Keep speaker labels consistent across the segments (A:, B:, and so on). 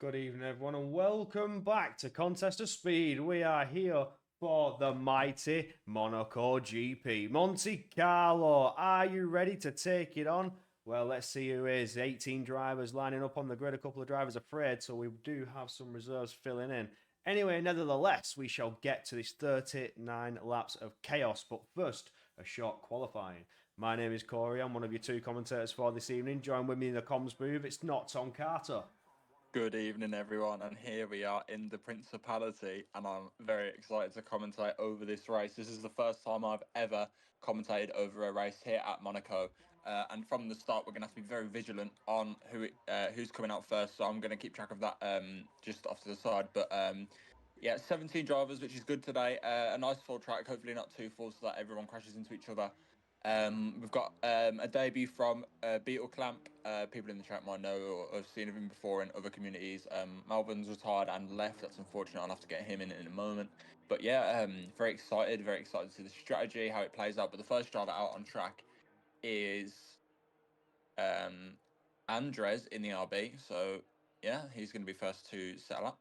A: Good evening, everyone, and welcome back to Contest of Speed. We are here for the mighty Monaco GP. Monte Carlo, are you ready to take it on? Well, let's see who is. 18 drivers lining up on the grid, a couple of drivers afraid, so we do have some reserves filling in. Anyway, nevertheless, we shall get to this 39 laps of chaos, but first, a short qualifying. My name is Corey, I'm one of your two commentators for this evening. Join with me in the comms booth, it's not Tom Carter.
B: Good evening, everyone, and here we are in the Principality, and I'm very excited to commentate over this race. This is the first time I've ever commentated over a race here at Monaco, and from the start, we're going to have to be very vigilant on who's coming out first. So I'm going to keep track of that just off to the side. But yeah, 17 drivers, which is good today. A nice full track, hopefully not too full, so that everyone crashes into each other. We've got a debut from Beetle Clamp. People in the chat might know or have seen him before in other communities. Malvin's retired and left. That's unfortunate. I'll have to get him in a moment. But yeah, very excited to see the strategy, how it plays out. But the first driver out on track is Andres in the RB. So yeah, he's going to be first to settle up.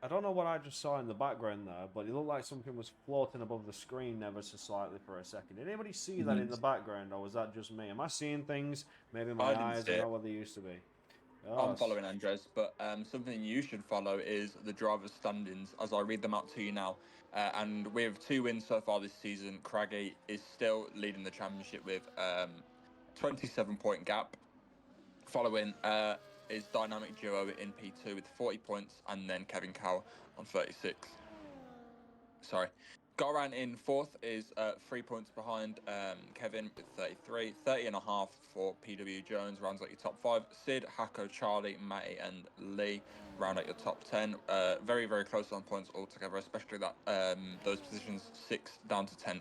A: I don't know what I just saw in the background there, but it looked like something was floating above the screen ever so slightly for a second. Did anybody see that in the background, or was that just me? Am I seeing things? Maybe my
B: I didn't
A: eyes
B: see
A: are
B: it.
A: not what they used to be.
B: I'm
A: Oh,
B: following Andres, but something you should follow is the driver's standings as I read them out to you now. And with 2 wins so far this season, Craggy is still leading the championship with 27-point gap. Following is Dynamic Duo in P2 with 40 points, and then Kevin Cow on 36. Sorry. Goran in fourth is 3 points behind Kevin with 33. 30 and a half for PW Jones rounds out your top 5. Sid, Hako, Charlie, Matty, and Lee round out your top 10. Very, very close on points altogether, especially that those positions 6th down to 10th.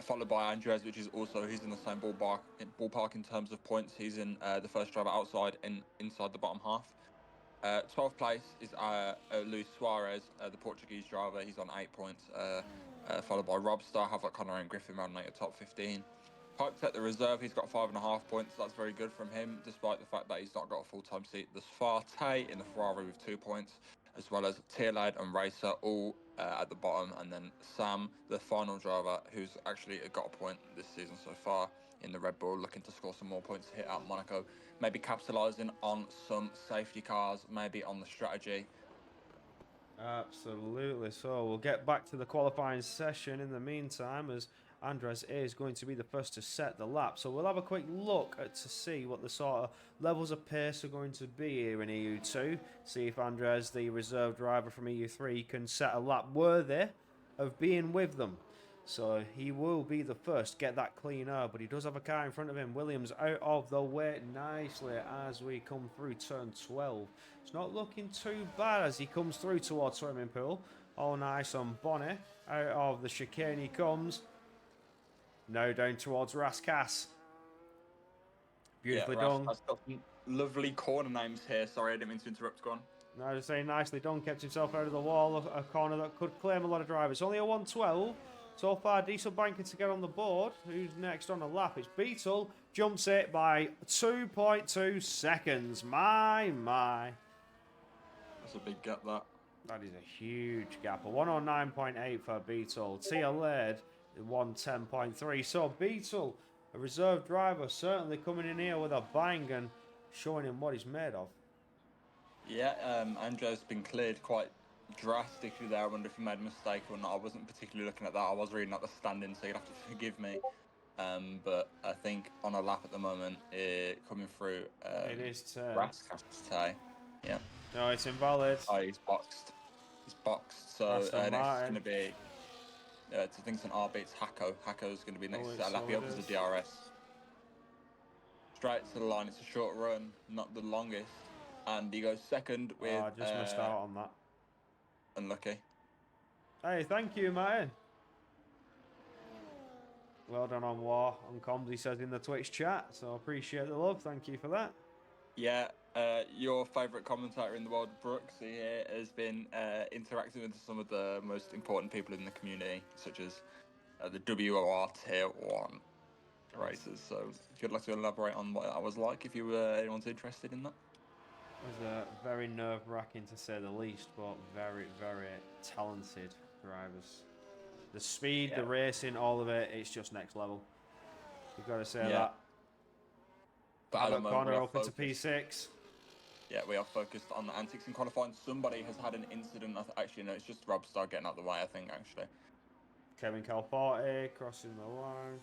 B: Followed by Andres, which is also he's in the same ballpark in terms of points. He's in the first driver outside and inside the bottom half. 12th place is Luis Suarez, the Portuguese driver. He's on 8 points, followed by Rob Star, Havelock Connor, and Griffin rounding out your top 15. Pipes at the reserve, he's got 5.5 points. That's very good from him, despite the fact that he's not got a full-time seat. There's Farte in the Ferrari with 2 points, as well as Tierlad and Racer all at the bottom, and then Sam, the final driver, who's actually got a point this season so far in the Red Bull, looking to score some more points to hit out Monaco. Maybe capitalising on some safety cars, maybe on the strategy.
A: absolutely. So we'll get back to the qualifying session in the meantime, as Andres is going to be the first to set the lap. So we'll have a quick look to see what the sort of levels of pace are going to be here in EU2. See if Andres, the reserve driver from EU3, can set a lap worthy of being with them. So he will be the first, get that clean air, but he does have a car in front of him. Williams out of the way nicely as we come through turn 12. It's not looking too bad as he comes through towards swimming pool. Oh, nice on Bonnie. Out of the chicane he comes. Now down towards Raskas. Beautifully done.
B: I've got some lovely corner names here. Sorry, I didn't mean to interrupt. Go on.
A: Now just saying nicely done, kept himself out of the wall, a corner that could claim a lot of drivers. Only a 112. So far, Diesel banking to get on the board. Who's next on the lap? It's Beetle. Jumps it by 2.2 seconds. My.
B: That's a big gap, that.
A: That is a huge gap. A 109.8 for Beetle. Tia Laird, 110.3. So Beetle, a reserve driver, certainly coming in here with a bang and showing him what he's made of.
B: Yeah, Andre's been cleared quite drastically there. I wonder if he made a mistake or not. I wasn't particularly looking at that. I was reading out the standing, so you'd have to forgive me. But I think on a lap at the moment, coming through.
A: It is turn.
B: Rascastai. Yeah.
A: No, it's invalid.
B: Oh, he's boxed. He's boxed. So next is going to be. I think it's an RB. It's Hako. Hako's going to be next to lap. He opens the DRS. Straight to the line. It's a short run, not the longest. And he goes second with.
A: Oh, I just missed out on that.
B: Unlucky.
A: Hey, thank you, Martin. Well done on War on comms, he says in the Twitch chat. So appreciate the love. Thank you for that.
B: Yeah, your favourite commentator in the world, Brooksy here, has been interacting with some of the most important people in the community, such as the WOR Tier 1 racers. So if you'd like to elaborate on what that was like, if you were anyone's interested in that.
A: was very nerve-wracking to say the least, but very, very talented drivers. The speed, the
B: Yeah.
A: racing, all of it, it's just next level. You've got to say
B: Yeah.
A: that.
B: But at the
A: Albert
B: moment, we
A: Connor
B: are
A: open to
B: focused.
A: P6.
B: Yeah, we are focused on the antics in qualifying. Somebody has had an incident. Actually, no, it's just Robstar getting out of the way, I think, actually.
A: Kevin Calforte crossing the line.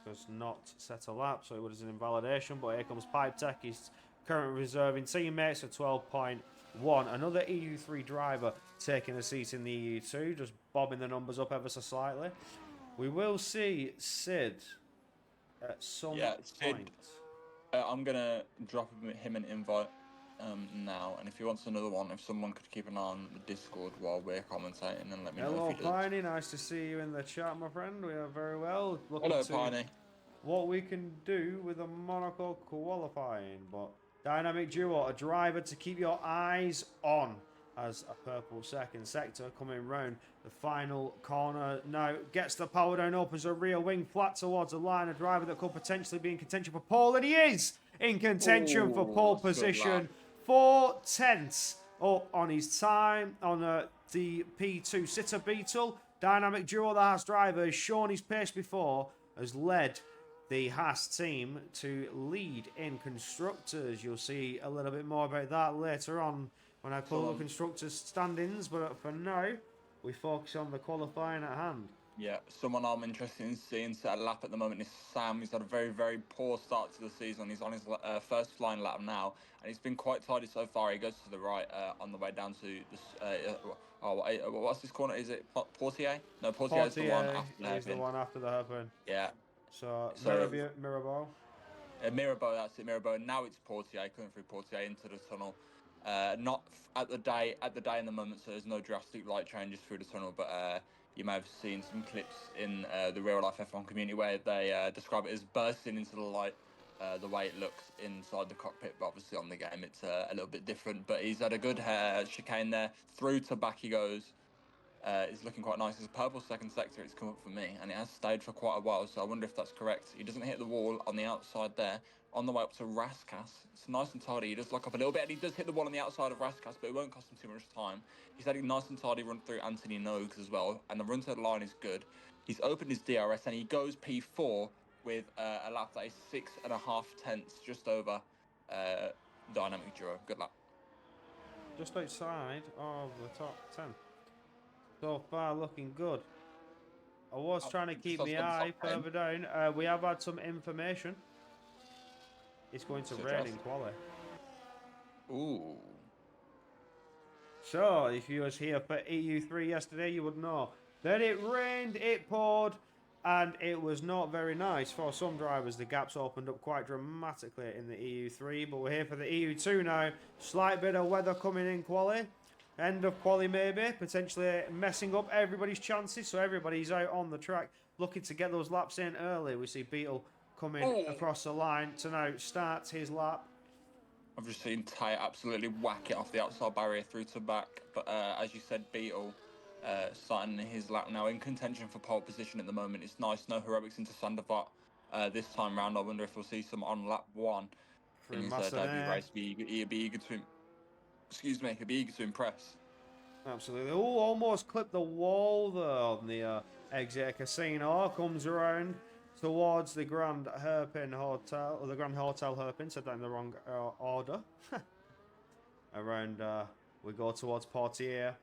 A: Does not set a lap, so it was an invalidation. But here comes Pipe Tech. He's currently reserving teammates at 12.1. Another EU3 driver taking a seat in the EU2, just bobbing the numbers up ever so slightly. We will see Sid at some
B: Sid.
A: point.
B: I'm gonna drop him an invite now, and if he wants another one, if someone could keep an eye on the Discord while we're commentating and let me know
A: Hello,
B: if he does.
A: Piney. Nice to see you in the chat, my friend. We are very well. Looking
B: Hello,
A: to
B: Piney.
A: what we can do with a Monaco qualifying, but dynamic duo, a driver to keep your eyes on as a purple second sector coming round the final corner. Now gets the power down, opens a rear wing flat towards the line, a driver that could potentially be in contention for pole, and he is in contention for pole position. 4/10 up on his time on the P2 Sitter Beetle. Dynamic duo, the Haas driver, has shown his pace before, has led the Haas team to lead in constructors. You'll see a little bit more about that later on when I pull up constructors standings, but for now we focus on the qualifying at hand.
B: Yeah, someone I'm interested in seeing set a lap at the moment is Sam. He's had a very, very poor start to the season. He's on his first flying lap now, and he's been quite tidy so far. He goes to the right on the way down to this. What's this corner? Is it Portier? No, Portier is the one after the
A: He's the one after the hairpin.
B: Yeah.
A: So Mirabeau.
B: Mirabeau, that's it, Mirabeau. And now it's Portier coming through Portier into the tunnel. Not at the day in the moment, so there's no drastic light changes through the tunnel, but you may have seen some clips in the real life F1 community where they describe it as bursting into the light, the way it looks inside the cockpit. But obviously on the game it's a little bit different. But he's had a good chicane there, through to back he goes. It's looking quite nice. It's a purple second sector. It's come up for me, and it has stayed for quite a while. So I wonder if that's correct. He doesn't hit the wall on the outside there. On the way up to Raskas, it's nice and tidy. He does lock up a little bit, and he does hit the wall on the outside of Raskas, but it won't cost him too much time. He's had a nice and tidy run through Anthony Noakes as well, and the run to the line is good. He's opened his DRS, and he goes P4 with a lap that is 6.5 tenths, just over Dynamic Duo. Good luck.
A: Just outside of the top 10. So far, looking good. I was trying to keep my eye further down. We have had some information. It's going to rain in quali.
B: Ooh.
A: So, if you was here for EU3 yesterday, you would know that it rained, it poured, and it was not very nice. For some drivers, the gaps opened up quite dramatically in the EU3, but we're here for the EU2 now. Slight bit of weather coming in quali. End of quali maybe, potentially messing up everybody's chances, so everybody's out on the track looking to get those laps in early. We see Beetle coming across the line to now start his lap.
B: I've just seen Ty absolutely whack it off the outside barrier through to back, but as you said, Beetle starting his lap now in contention for pole position at the moment. It's nice, no heroics into Sandoval this time round. I wonder if we'll see some on lap 1 in his debut race. He'd be eager to impress.
A: Absolutely. Oh, almost clipped the wall there on the exit casino. Comes around towards the Grand Hairpin Hotel, or the Grand Hotel Hairpin, said that in the wrong order. Around, we go towards Portier.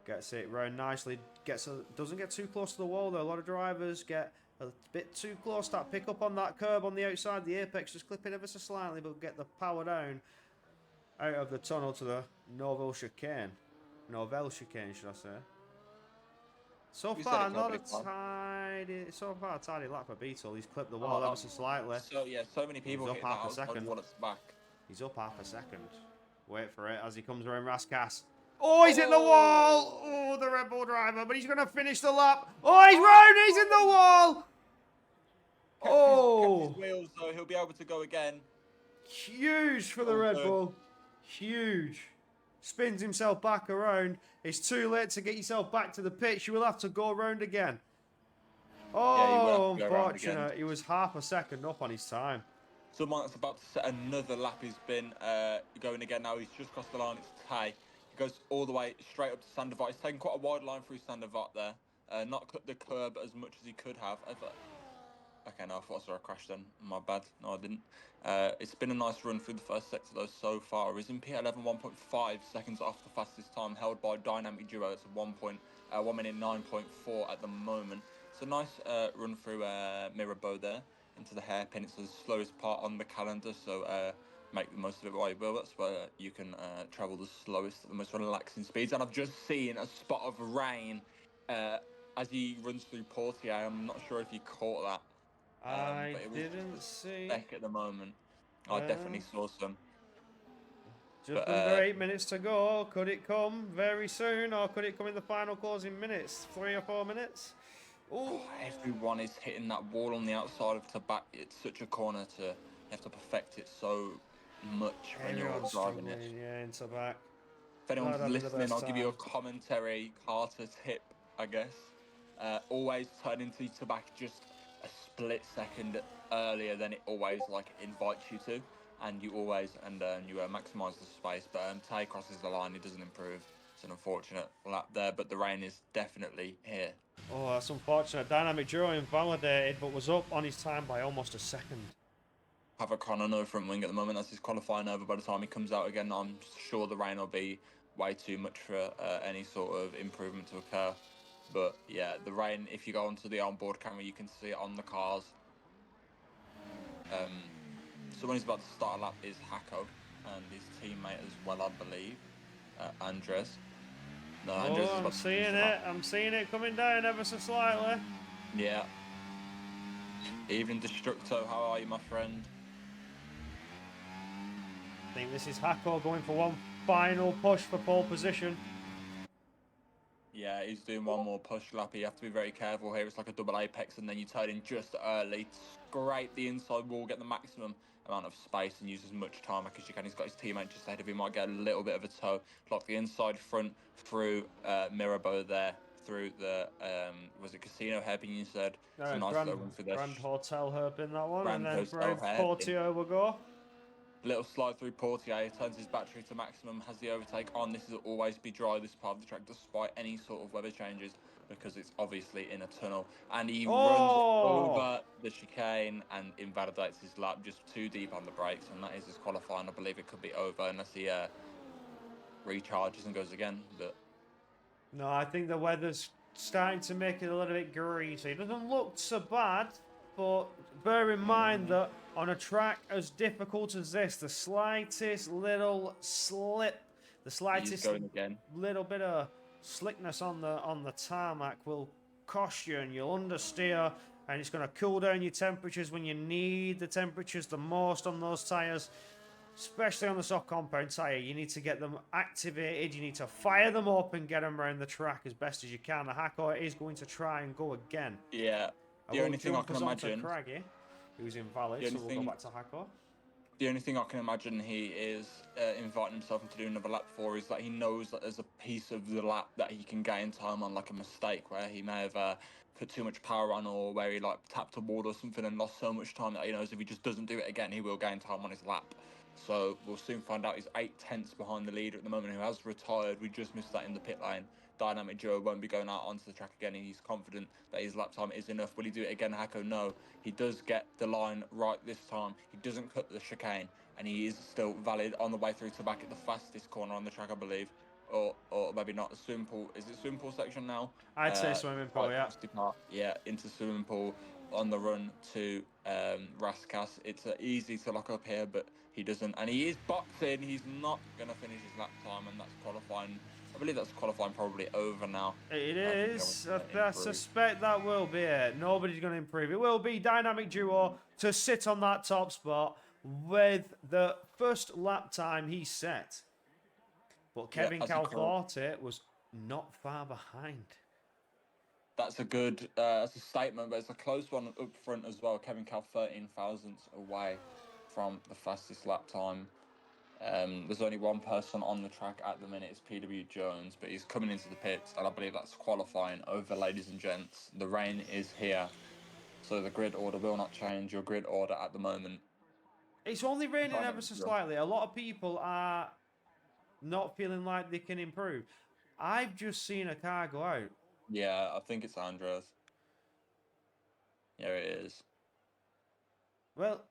A: Gets it round nicely. Doesn't get too close to the wall though. A lot of drivers get a bit too close. That pick up on that curb on the outside. The apex just clipping ever so slightly, but get the power down out of the tunnel to the Novell chicane. Novell chicane, should I say? So far, not a tidy. So far, a tidy lap for Beetle. He's clipped the wall ever so slightly.
B: So many people.
A: He's up half a second. He's up half a second. Wait for it as he comes around Raskas. Oh, he's in the wall! Oh, the Red Bull driver, but he's going to finish the lap. Oh, he's round! He's in the wall!
B: Kept his wheels, though. He'll be able to go again.
A: Huge for the Red Bull. Huge. Spins himself back around. It's too late to get yourself back to the pitch. You will have to go around again. Oh, unfortunate. He was half a second up on his time.
B: Someone that's about to set another lap has been going again now. He's just crossed the line. It's Tay. He goes all the way straight up to Sandoval. He's taken quite a wide line through Sandoval there. Not cut the curb as much as he could have. Okay, no, I thought I saw a crash then. My bad. No, I didn't. It's been a nice run through the first sector though so far. He's in P11 1.5 seconds off the fastest time held by Dynamic Duo. It's a 1 minute 9.4 at the moment. It's a nice run through Mirabeau there into the hairpin. It's the slowest part on the calendar, so make the most of it while you will. That's where you can travel the slowest, the most relaxing speeds. And I've just seen a spot of rain as he runs through Portier. I'm not sure if you caught that.
A: I
B: But it was
A: didn't
B: just a
A: see.
B: speck at the moment. I
A: Uh,
B: definitely saw some.
A: just
B: But
A: under 8 minutes to go. Could it come very soon, or could it come in the final closing minutes? 3 or 4 minutes? Oh,
B: everyone is hitting that wall on the outside of Tabac. It's such a corner to you have to perfect it so much when you're
A: everyone's
B: driving it.
A: struggling, yeah, into back.
B: If anyone's
A: Not having the
B: listening,
A: best
B: I'll give you a
A: time.
B: commentary Carter tip, I guess. Always turn into Tabac just a split second earlier than it always invites you to, and you maximise the space. But Tay crosses the line, he doesn't improve. It's an unfortunate lap there, but the rain is definitely here.
A: Oh, that's unfortunate. Dynamic Duo invalidated, but was up on his time by almost a second.
B: Havoc on no front wing at the moment. That's his qualifying over. By the time he comes out again, I'm sure the rain will be way too much for any sort of improvement to occur. But yeah, the rain, if you go onto the onboard camera, you can see it on the cars. Someone who's about to start a lap is Hako and his teammate as well, I believe, Andres. No, Andres
A: Oh,
B: is
A: I'm
B: about to finish
A: seeing
B: the
A: it.
B: lap.
A: I'm seeing it coming down ever so slightly.
B: Yeah. Even Destructo, how are you, my friend?
A: I think this is Hako going for one final push for pole position.
B: Yeah, he's doing one more push lap. You have to be very careful here. It's like a double apex, and then you turn in just early, scrape the inside wall, get the maximum amount of space, and use as much tarmac as you can. He's got his teammate just ahead of him. Might get a little bit of a toe. Lock the inside front through Mirabeau there, through the was it Casino hairpin? You said it's a nice little run through there.
A: Grand Hotel hairpin that one, and
B: Grand
A: then
B: Hotel
A: Brave
B: hairpin.
A: Portio will go.
B: Little slide through Portier, turns his battery to maximum, has the overtake on. This will always be dry, this part of the track, despite any sort of weather changes, because it's obviously in a tunnel. And he runs
A: Oh!
B: over the chicane and invalidates his lap just too deep on the brakes, and that is his qualifying. I believe it could be over unless he recharges and goes again. But
A: No, I think the weather's starting to make it a little bit greasy. It doesn't look so bad, but bear in mind that on a track as difficult as this, the slightest little slip, the
B: he's
A: slightest
B: going again.
A: little bit of slickness on the tarmac will cost you, and you'll understeer, and it's going to cool down your temperatures when you need the temperatures the most on those tires. Especially on the soft compound tyre, you need to get them activated, you need to fire them up and get them around the track as best as you can. The Hako is going to try and go again.
B: Yeah,
A: I
B: the
A: will
B: only thing I
A: jump
B: can
A: us onto
B: imagine,
A: Craggy, who's invalid,
B: the
A: so
B: only
A: we'll go
B: thing
A: back to Hako.
B: the only thing I can imagine he is inviting himself into doing another lap for is that he knows that there's a piece of the lap that he can gain time on, like a mistake where he may have put too much power on, or where he tapped a wall or something and lost so much time that he knows if he just doesn't do it again, he will gain time on his lap. So we'll soon find out. He's 8 tenths behind the leader at the moment, who has retired. We just missed that in the pit lane. Dynamic Joe won't be going out onto the track again. He's confident that his lap time is enough. Will he do it again, Hako? No. He does get the line right this time. He doesn't cut the chicane, and he is still valid on the way through to back at the fastest corner on the track, I believe. Or maybe not. The swimming pool. Is it swimming pool section now?
A: I'd say swimming pool,
B: Quite
A: yeah.
B: crusty part. Yeah, into swimming pool on the run to Raskas. It's easy to lock up here, but he doesn't. And he is boxing. He's not going to finish his lap time, and that's qualifying. I believe that's qualifying probably over now.
A: It
B: I think no
A: is.
B: one's gonna
A: I
B: improve.
A: suspect that will be it. Nobody's going to improve. It will be Dynamic Duo to sit on that top spot with the first lap time he set. But
B: Yeah,
A: Kevin
B: that's a
A: Calforte was not far behind.
B: that's a statement, but it's a close one up front as well. Kevin Cal 13 thousandths away from the fastest lap time. There's only one person on the track at the minute. It's PW Jones, but he's coming into the pits, and I believe that's qualifying over, ladies and gents. The rain is here, so the grid order will not change. Your grid order at the moment
A: It's only raining ever
B: Dynamic
A: so
B: duo.
A: slightly. A lot of people are not feeling like they can improve. I've just seen a car go out.
B: Yeah, I think it's Andres. Yeah, it is.
A: Well,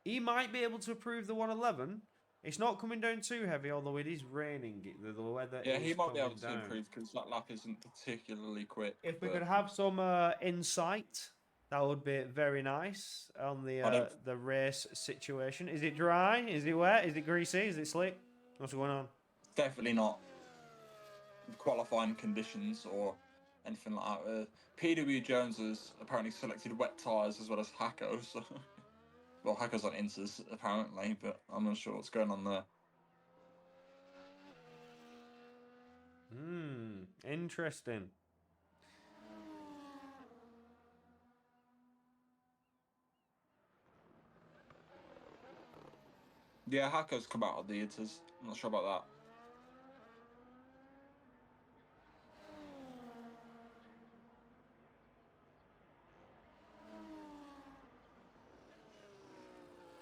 A: he might be able to improve the 111. It's not coming down too heavy, although it is raining. The weather
B: Yeah,
A: is
B: he might be able
A: coming
B: to
A: down.
B: improve because that lap isn't particularly quick.
A: If we could
B: But
A: have some insight, that would be very nice on
B: I don't.
A: the race situation. Is it dry? Is it wet? Is it greasy? Is it slick? What's going on?
B: Definitely not qualifying conditions or anything like that. PW Jones has apparently selected wet tyres as well as Hacko. So, well, Hacko's on Inters apparently, but I'm not sure what's going on there.
A: Interesting.
B: Yeah, Hacko's come out of the Inters. I'm not sure about that.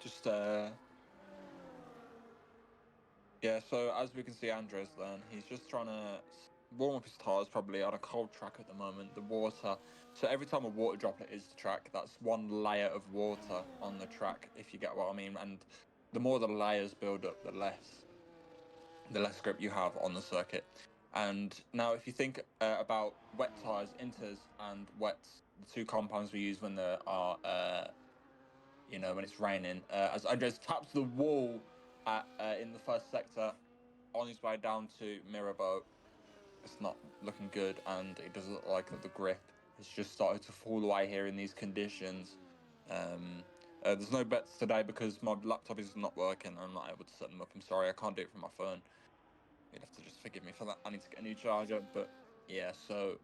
B: Just yeah. So as we can see, Andres then he's just trying to warm up his tires probably on a cold track at the moment. The water. So every time a water droplet is the track, that's one layer of water on the track. If you get what I mean, and the more the layers build up, the less grip you have on the circuit. And now, if you think about wet tires, inters, and wets, the two compounds we use when there are when it's raining. As Andres taps the wall in the first sector on his way down to Mirabeau, it's not looking good, and it doesn't look like the grip has just started to fall away here in these conditions. There's no bets today because my laptop is not working. I'm not able to set them up. I'm sorry, I can't do it from my phone. You'd have to just forgive me for that. I need to get a new charger, but yeah, so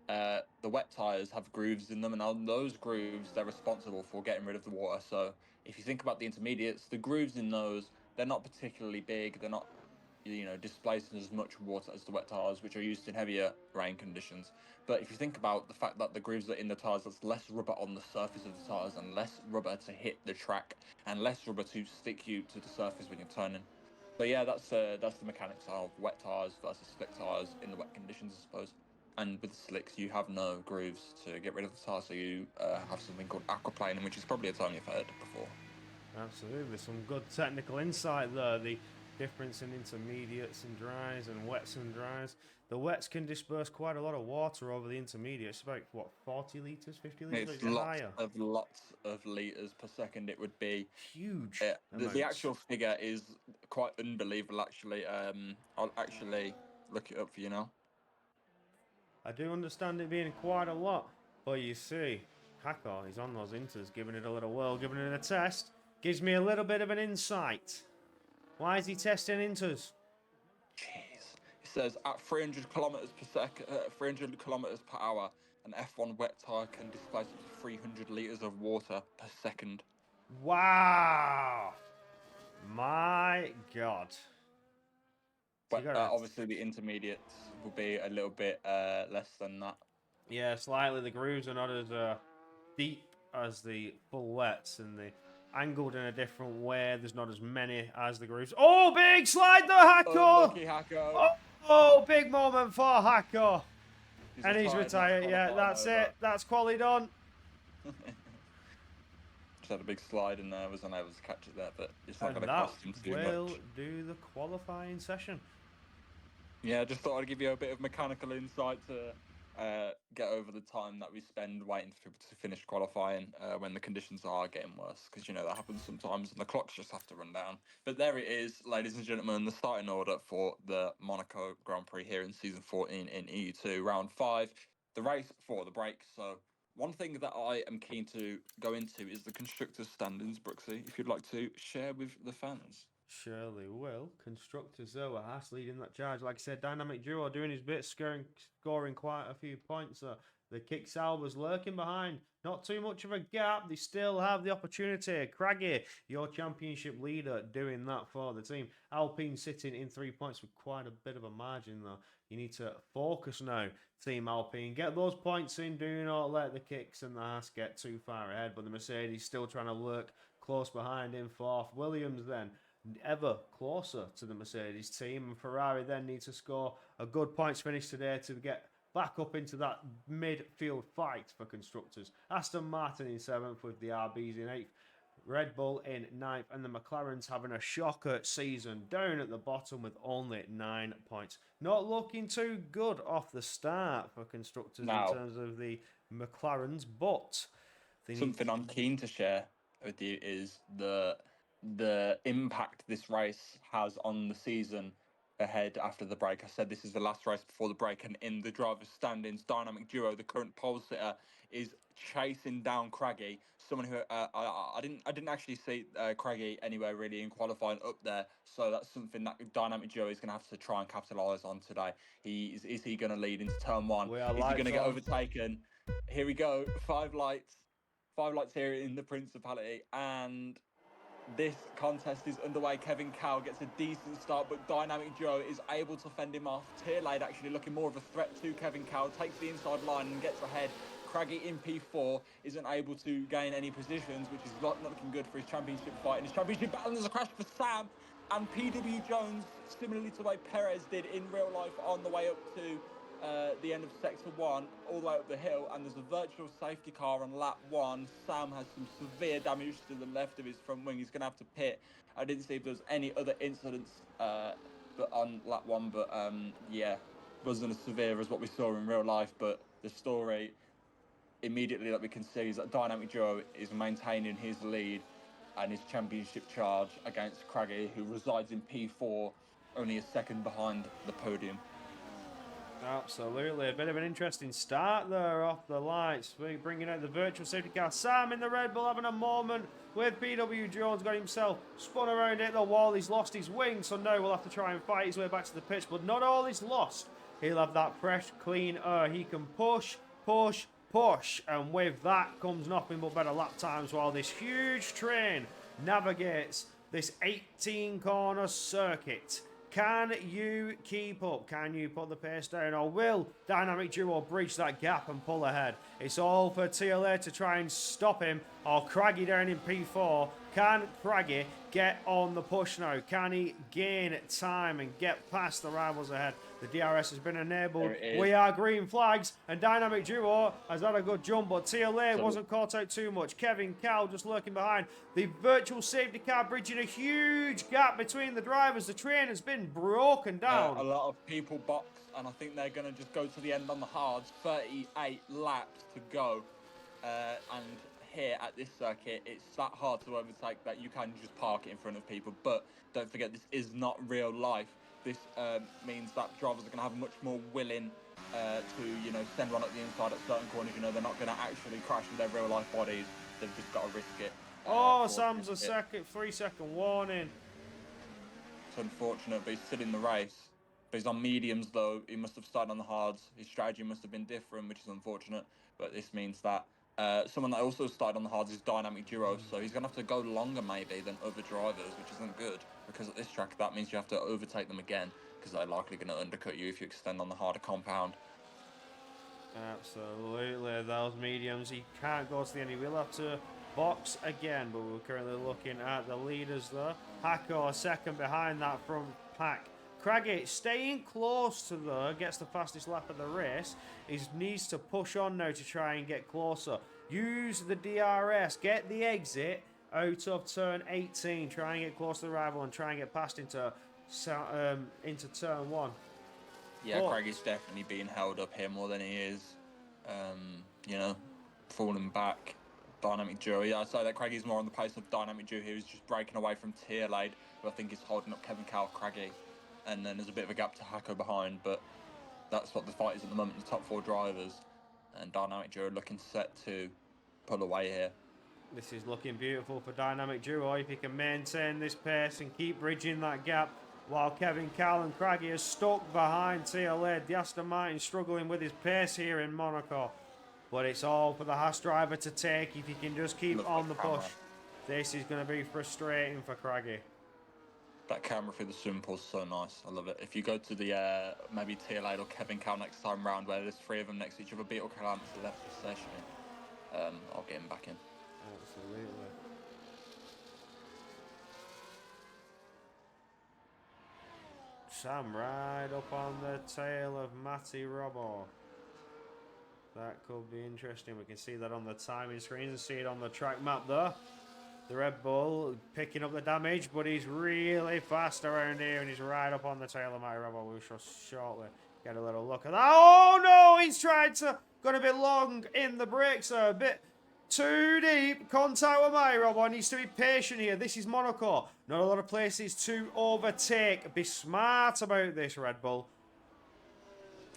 B: the wet tires have grooves in them, and on those grooves, they're responsible for getting rid of the water. So if you think about the intermediates, the grooves in those, they're not particularly big. They're not, displacing as much water as the wet tires, which are used in heavier rain conditions. But if you think about the fact that the grooves are in the tires, that's less rubber on the surface of the tires, and less rubber to hit the track, and less rubber to stick you to the surface when you're turning. So yeah, that's the mechanics of wet tires versus slick tires in the wet conditions, I suppose. And with the slicks, you have no grooves to get rid of the tire, so you have something called aquaplaning, which is probably a term you've heard before.
A: Absolutely. Some good technical insight there. The difference in intermediates and dries and wets and dries. The wets can disperse quite a lot of water over the intermediates. About, what, 40 litres, 50 litres? Or
B: It's
A: is it higher?
B: lots of liters per second. It would be.
A: Huge
B: The
A: amounts.
B: actual figure is quite unbelievable, actually. I'll actually look it up for you now.
A: I do understand it being quite a lot. But you see, Hackor, he's on those inters, giving it a little whirl, giving it a test. Gives me a little bit of an insight. Why is he testing inters?
B: Jeez. It says at 300 kilometers per 300 kilometers per hour, an F1 wet tire can displace up to 300 liters of water per second.
A: Wow. My God. So you
B: But
A: gotta,
B: obviously, the intermediates will be a little bit less than that.
A: yeah, slightly. The grooves are not as deep as the full wets, and the angled in a different way. There's not as many as the grooves. Oh, big slide there, Hacko!
B: Unlucky Hacko.
A: Oh, big moment for Hacko.
B: He's
A: And he's retired. Yeah, that's it. That's quality done.
B: Just had a big slide in there, was unable to catch it there, but it's not
A: And
B: going to
A: that
B: cost him too
A: will
B: much.
A: do the qualifying session.
B: Yeah, just thought I'd give you a bit of mechanical insight to get over the time that we spend waiting for people to finish qualifying when the conditions are getting worse, because that happens sometimes and the clocks just have to run down. But there it is, ladies and gentlemen, the starting order for the Monaco Grand Prix here in season 14 in EU2, round 5, the race for the break. So one thing that I am keen to go into is the constructors' standings, Brooksy, if you'd like to share with the fans.
A: Surely will. Constructors though are Haas leading that charge. Like I said, dynamic duo doing his bit, scoring quite a few points. The kick Sauber's lurking behind. Not too much of a gap. They still have the opportunity. Craggy, your championship leader, doing that for the team. Alpine sitting in 3 points with quite a bit of a margin though. You need to focus now, Team Alpine. Get those points in. Do not let the kicks and the Haas get too far ahead. But the Mercedes still trying to lurk close behind in fourth. Williams then ever closer to the Mercedes team, and Ferrari then need to score a good points finish today to get back up into that midfield fight for constructors. Aston Martin in 7th with the RBs in 8th. Red Bull in 9th, and the McLarens having a shocker season down at the bottom with only 9 points. Not looking too good off the start for constructors in terms of the McLarens, but
B: something I'm keen to share with you is the impact this race has on the season ahead after the break. I said this is the last race before the break, and in the driver's standings, Dynamic Duo, the current pole sitter, is chasing down Craggy, someone who I didn't actually see Craggy anywhere really in qualifying up there. So that's something that Dynamic Duo is going to have to try and capitalise on today. Is he going to lead into turn one? Is he going to get overtaken? Here we go. 5 lights here in the Principality, and this contest is underway. Kevin Cow gets a decent start, but Dynamic Duo is able to fend him off. Tierlade actually looking more of a threat to Kevin Cow, takes the inside line and gets ahead. Craggy in P4 isn't able to gain any positions, which is not looking good for his championship fight. In his championship battle, there's a crash for Sam, and PW Jones, similarly to the way Perez did in real life on the way up to the end of sector 1, all the way up the hill, and there's a virtual safety car on lap 1. Sam has some severe damage to the left of his front wing. He's going to have to pit. I didn't see if there was any other incidents but on lap 1, but yeah, wasn't as severe as what we saw in real life. But the story immediately that we can see is that Dynamic Duo is maintaining his lead and his championship charge against Craggy, who resides in P4, only a second behind the podium.
A: Absolutely. A bit of an interesting start there off the lights. We're bringing out the virtual safety car. Sam in the Red Bull having a moment with PW Jones. Got himself spun around it the wall. He's lost his wing, so now we'll have to try and fight his way back to the pitch. But not all is lost. He'll have that fresh, clean air. He can push, push, push. And with that comes nothing but better lap times while this huge train navigates this 18-corner circuit. Can you keep up? Can you put the pace down? Or will Dynamic Duo bridge that gap and pull ahead? It's all for TLA to try and stop him, or Craggy down in P4. Can Craggy get on the push now? Can he gain time and get past the rivals ahead? The DRS has been enabled. We are green flags, and Dynamic Duo has had a good jump, but TLA wasn't caught out too much. Kevin Cal just lurking behind. The virtual safety car bridging a huge gap between the drivers. The train has been broken down.
B: A lot of people box, and I think they're going to just go to the end on the hards. 38 laps to go, and here at this circuit, it's that hard to overtake that you can just park it in front of people. But don't forget, this is not real life. This means that drivers are going to have much more willing to, send one up the inside at certain corners. They're not going to actually crash with their real life bodies. They've just got to risk it.
A: Sam's a 3-second warning.
B: It's unfortunate, but he's still in the race. But he's on mediums, though. He must have started on the hards. His strategy must have been different, which is unfortunate. But this means that someone that also started on the hards is Dynamic Duo, so he's going to have to go longer, maybe, than other drivers, which isn't good. Because at this track, that means you have to overtake them again, because they're likely going to undercut you if you extend on the harder compound.
A: Absolutely. Those mediums, he can't go to the end. He will have to box again, but we're currently looking at the leaders there. Hako second behind that front pack. Craggy staying close to there, gets the fastest lap of the race. He needs to push on now to try and get closer. Use the DRS, get the exit out of turn 18. Try and get close to the rival and try and get past into turn 1.
B: Yeah, Craggy's definitely being held up here more than he is, falling back. Dynamic Duo, yeah, I'd say that Craggy's more on the pace of Dynamic Duo here. He's just breaking away from Tierlade, who I think is holding up Kevin Cal, Craggy. And then there's a bit of a gap to Hako behind, but that's what the fight is at the moment, the top 4 drivers. And Dynamic Duo looking set to pull away here.
A: This is looking beautiful for Dynamic Duo if he can maintain this pace and keep bridging that gap, while Kevin Cal and Craggy are stuck behind TLA. The Aston Martin struggling with his pace here in Monaco. But it's all for the Haas driver to take if he can just keep on the push. This is going to be frustrating for Craggy.
B: That camera through the swimming pool is so nice. I love it. If you go to the maybe Tierlade or Kevin Cal next time round, where there's 3 of them next to each other, Beetle Cal to the left of the session, I'll get him back in.
A: Absolutely. Sam right up on the tail of Matty Robbo. That could be interesting. We can see that on the timing screen and see it on the track map there. The Red Bull picking up the damage, but he's really fast around here and he's right up on the tail of Matty Robbo. We shall shortly get a little look at that. Oh no, he's tried to, got a bit long in the brakes there, a bit too deep. Contact with Matty Robbo, needs to be patient here. This is Monaco. Not a lot of places to overtake. Be smart about this, Red Bull.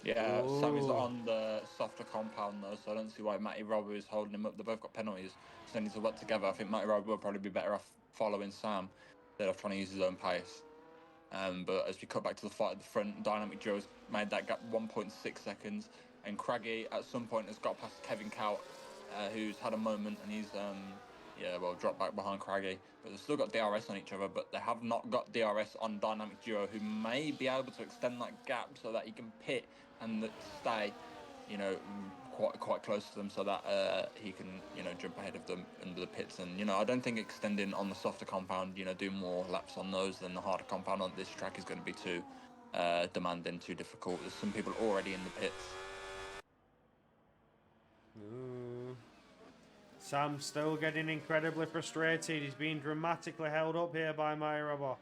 B: Yeah,
A: Ooh.
B: Sam is on the softer compound though, so I don't see why Matty Robbo is holding him up. They both got penalties, so they need to work together. I think Matty Robbo will probably be better off following Sam instead of trying to use his own pace. But as we cut back to the fight at the front, Dynamic Duo's made that gap 1.6 seconds, and Craggy at some point has got past Kevin Kaut, who's had a moment, and he's dropped back behind Craggy. But they've still got DRS on each other, but they have not got DRS on Dynamic Duo, who may be able to extend that gap so that he can pit and stay, quite close to them, so that he can, jump ahead of them under the pits. And I don't think extending on the softer compound, do more laps on those than the harder compound on this track is going to be too demanding, too difficult. There's some people already in the pits.
A: Ooh. Sam's still getting incredibly frustrated. He's being dramatically held up here by Matty Robbo.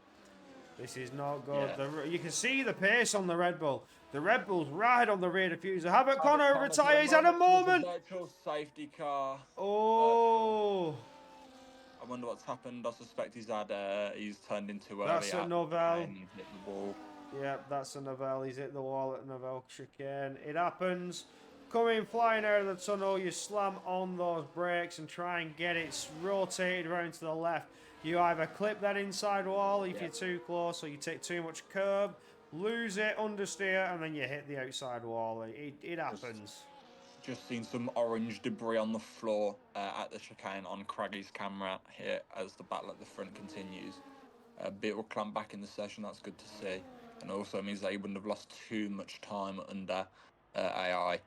A: This is not good.
B: Yeah.
A: You can see the pace on the Red Bull. The Red Bull's right on the rear diffuser. Habit Connor retires at a moment.
B: Virtual safety car.
A: Oh.
B: I wonder what's happened. I suspect he's turned into
A: That's a Novell.
B: and hit the wall.
A: Yeah, that's a Novell. He's hit the wall at Novell chicane. It happens. Coming flying out of the tunnel, you slam on those brakes and try and get it rotated around to the left. You either clip that inside wall if you're too close, or you take too much curb, lose it, understeer, and then you hit the outside wall. It happens.
B: Just seen some orange debris on the floor at the chicane on Craggy's camera here as the battle at the front continues. A bit will clamp back in the session, that's good to see. And also means that he wouldn't have lost too much time under AI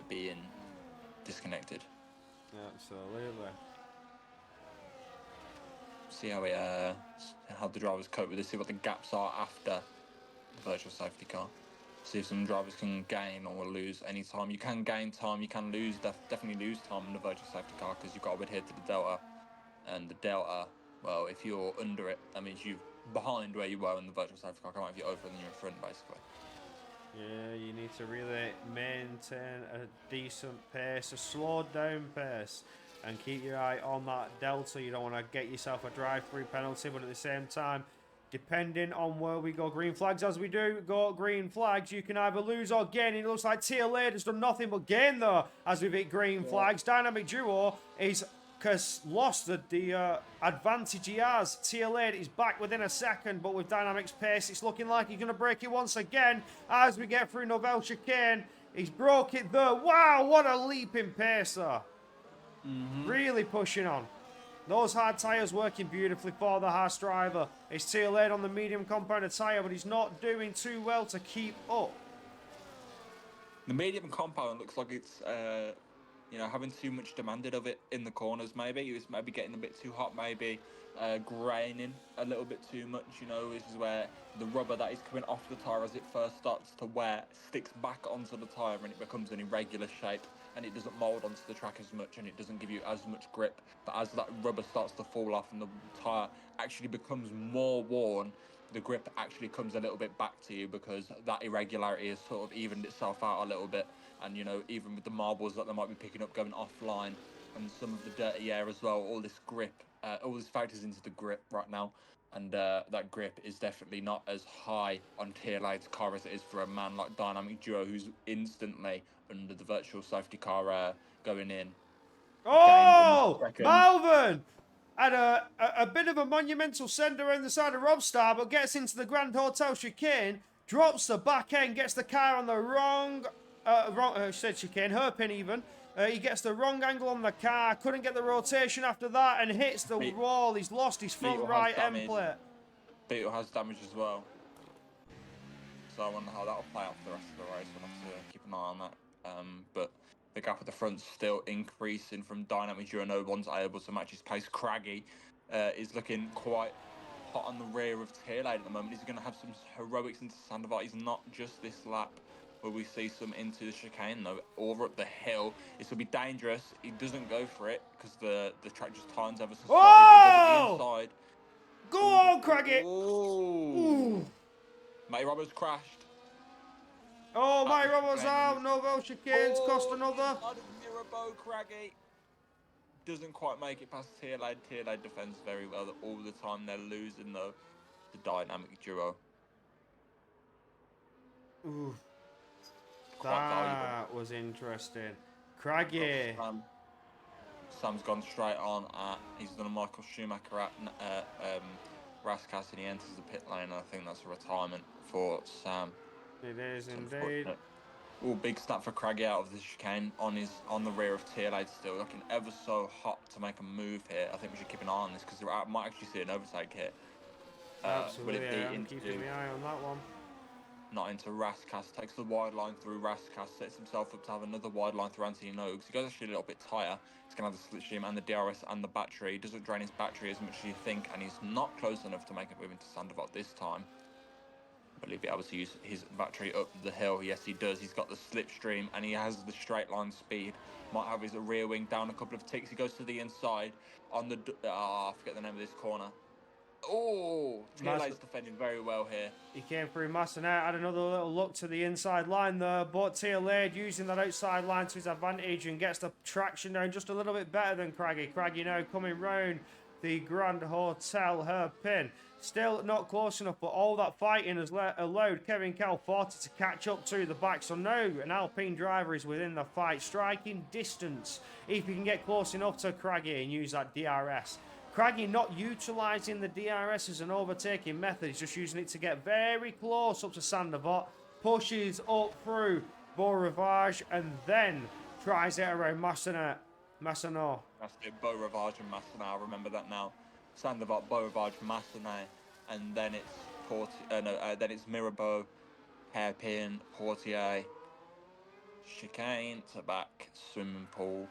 B: being disconnected.
A: Absolutely.
B: See how the drivers cope with this, see what the gaps are after the virtual safety car. See if some drivers can gain or lose any time. You can gain time, you can lose, definitely lose time in the virtual safety car because you've got to adhere to the delta. And the delta, well, if you're under it, that means you're behind where you were in the virtual safety car. Come on, if you're over, then you're in front, basically.
A: Yeah, you need to really maintain a decent pace, a slowed down pace, and keep your eye on that delta. You don't want to get yourself a drive-through penalty, but at the same time, depending on where we go green flags, as we do go green flags, you can either lose or gain. It looks like TLA has done nothing but gain though as we've hit green flags. Dynamic Duo has lost the advantage he has. TLA is back within a second, but with Dynamic's pace, it's looking like he's going to break it once again as we get through Novell chicane. He's broke it there. Wow, what a leap in pace there. Really pushing on. Those hard tyres working beautifully for the Haas driver. It's TLA on the medium compounded tyre, but he's not doing too well to keep up.
B: The medium compound looks like it's having too much demanded of it in the corners. Maybe it was maybe getting a bit too hot. Maybe graining a little bit too much. This is where the rubber that is coming off the tyre as it first starts to wear sticks back onto the tyre and it becomes an irregular shape and it doesn't mould onto the track as much and it doesn't give you as much grip. But as that rubber starts to fall off and the tyre actually becomes more worn, the grip actually comes a little bit back to you because that irregularity has sort of evened itself out a little bit. And even with the marbles that they might be picking up going offline and some of the dirty air as well, all this grip, all this factors into the grip right now. And that grip is definitely not as high on TLA's car as it is for a man like Dynamic Duo, who's instantly under the virtual safety car going in.
A: Oh, Malvern! Had a bit of a monumental send around the side of Robstar, but gets into the Grand Hotel chicane, drops the back end, gets the car on the wrong chicane, hairpin even. He gets the wrong angle on the car, couldn't get the rotation after that, and hits the wall. He's lost his front right end plate.
B: Beetle has damage as well. So I wonder how that'll play out for the rest of the race. We'll have to keep an eye on that. But the gap at the front's still increasing from Dynamic Duo. No one's able to match his pace. Craggy is looking quite hot on the rear of Tierlade at the moment. He's going to have some heroics into Sandoval. He's not just this lap where we see some into the chicane, though, over up the hill. This will be dangerous. He doesn't go for it because the track just turns ever so slightly, but he goes at the inside.
A: Go on, Craggy!
B: Ooh. Matty Roberts crashed.
A: Oh, Matty Roberts out. Novel chicanes cost another.
B: Mirabeau, Craggy. Doesn't quite make it past Tierlade. Tierlade defends very well all the time. They're losing, though, the dynamic duo.
A: Ooh.
B: Quite valuable.
A: That was interesting. Craggy.
B: Sam's gone straight on. He's done a Michael Schumacher at Raskas, and he enters the pit lane. I think that's a retirement for Sam.
A: It is indeed.
B: Oh, big snap for Craggy out of the chicane on the rear of Tierlade still, looking ever so hot to make a move here. I think we should keep an eye on this because I might actually see an overtake here.
A: Absolutely, I'm keeping my eye on that one.
B: Not into Raskas, takes the wide line through Raskas, sets himself up to have another wide line through Anthony Nogues. He goes actually a little bit higher. He's going to have the slipstream and the DRS and the battery. He doesn't drain his battery as much as you think, and he's not close enough to make a move into Sandoval this time. Will he be able to use his battery up the hill? Yes, he does. He's got the slipstream, and he has the straight line speed. Might have his rear wing down a couple of ticks. He goes to the inside on the... I forget the name of this corner. Oh, Tierlade's defending very well here.
A: He came through Massenet, had another little look to the inside line there, but Tierlade using that outside line to his advantage and gets the traction down just a little bit better than Craggy. Craggy now coming round the Grand Hotel hairpin. Still not close enough, but all that fighting has allowed Kevin Calforti to catch up to the back. So now an Alpine driver is within the fight, striking distance if he can get close enough to Craggy and use that DRS. Craggy not utilising the DRS as an overtaking method. He's just using it to get very close up to Sandoval. Pushes up through Beau Rivage and then tries it around Massenet. Massenet.
B: That's it, Beau Rivage and Massenet. I remember that now. Sandoval, Beau Rivage, Massenet, and then it's then it's Mirabeau, hairpin, Portier, chicane to back, swimming pool.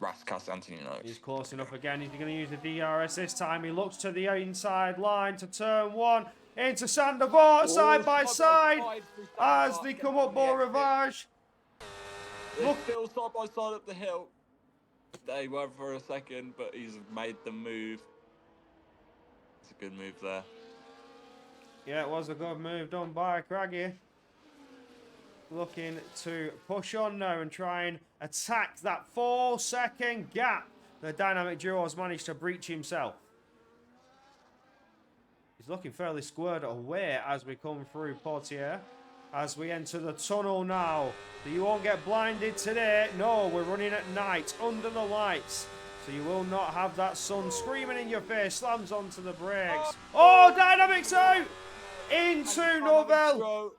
B: Raskas, Anthony Nogues.
A: He's close enough again. He's going to use the DRS this time. He looks to the inside line to turn one. Into Sandoval, side by side. As they come up Beau Rivage.
B: Look, still side by side up the hill. They were for a second, but he's made the move. It's a good move there.
A: Yeah, it was a good move done by Craggy. Looking to push on now and try and attack that 4-second gap the dynamic duo has managed to breach himself. He's looking fairly squared away as we come through Portier. As we enter the tunnel now. You won't get blinded today. No, we're running at night under the lights. So you will not have that sun screaming in your face. Slams onto the brakes. Oh, Dynamic's out! Into Novell.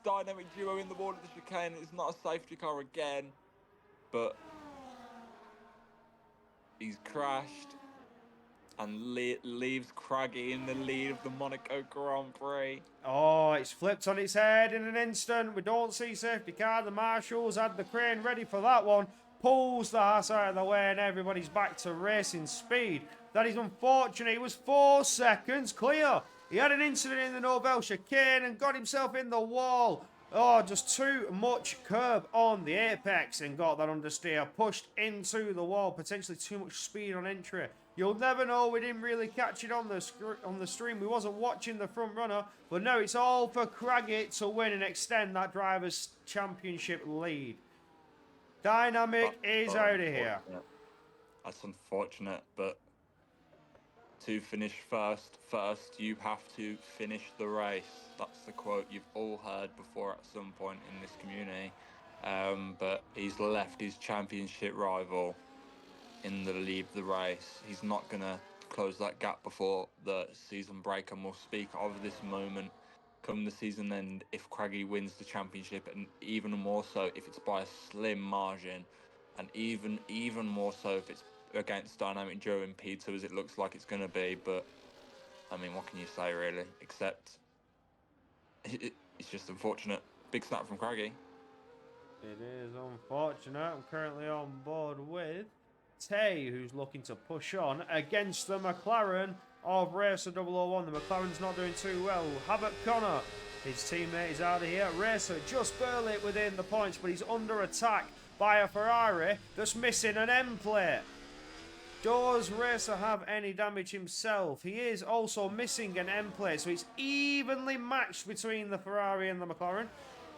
B: Dynamic duo in the wall of the chicane. It's not a safety car again, but he's crashed and leaves Craggy in the lead of the Monaco Grand Prix.
A: Oh, it's flipped on its head in an instant. We don't see safety car. The marshals had the crane ready for that one. Pulls the ass out of the way and everybody's back to racing speed. That is unfortunate. He was 4 seconds clear. He had an incident in the Novell chicane and got himself in the wall. Oh, just too much curb on the apex and got that understeer. Pushed into the wall. Potentially too much speed on entry. You'll never know. We didn't really catch it on the stream. We wasn't watching the front runner. But no, it's all for Craggy to win and extend that driver's championship lead. Dynamic is out of here.
B: That's unfortunate, but to finish first, you have to finish the race. That's the quote you've all heard before at some point in this community. But he's left his championship rival in the lead of the race. He's not going to close that gap before the season break, and we'll speak of this moment come the season end if Craggy wins the championship, and even more so if it's by a slim margin, and even more so if it's against Dynamic Duo in P2 as it looks like it's going to be. But I mean, what can you say really, except it's just unfortunate. Big snap from Craggy.
A: It is unfortunate. I'm currently on board with Tay, who's looking to push on against the McLaren of Racer 001. The McLaren's not doing too well. Habit Connor, his teammate, is out of here. Racer just barely within the points, but he's under attack by a Ferrari that's missing an M plate. Does Racer have any damage himself? He is also missing an M plate, so it's evenly matched between the Ferrari and the McLaren.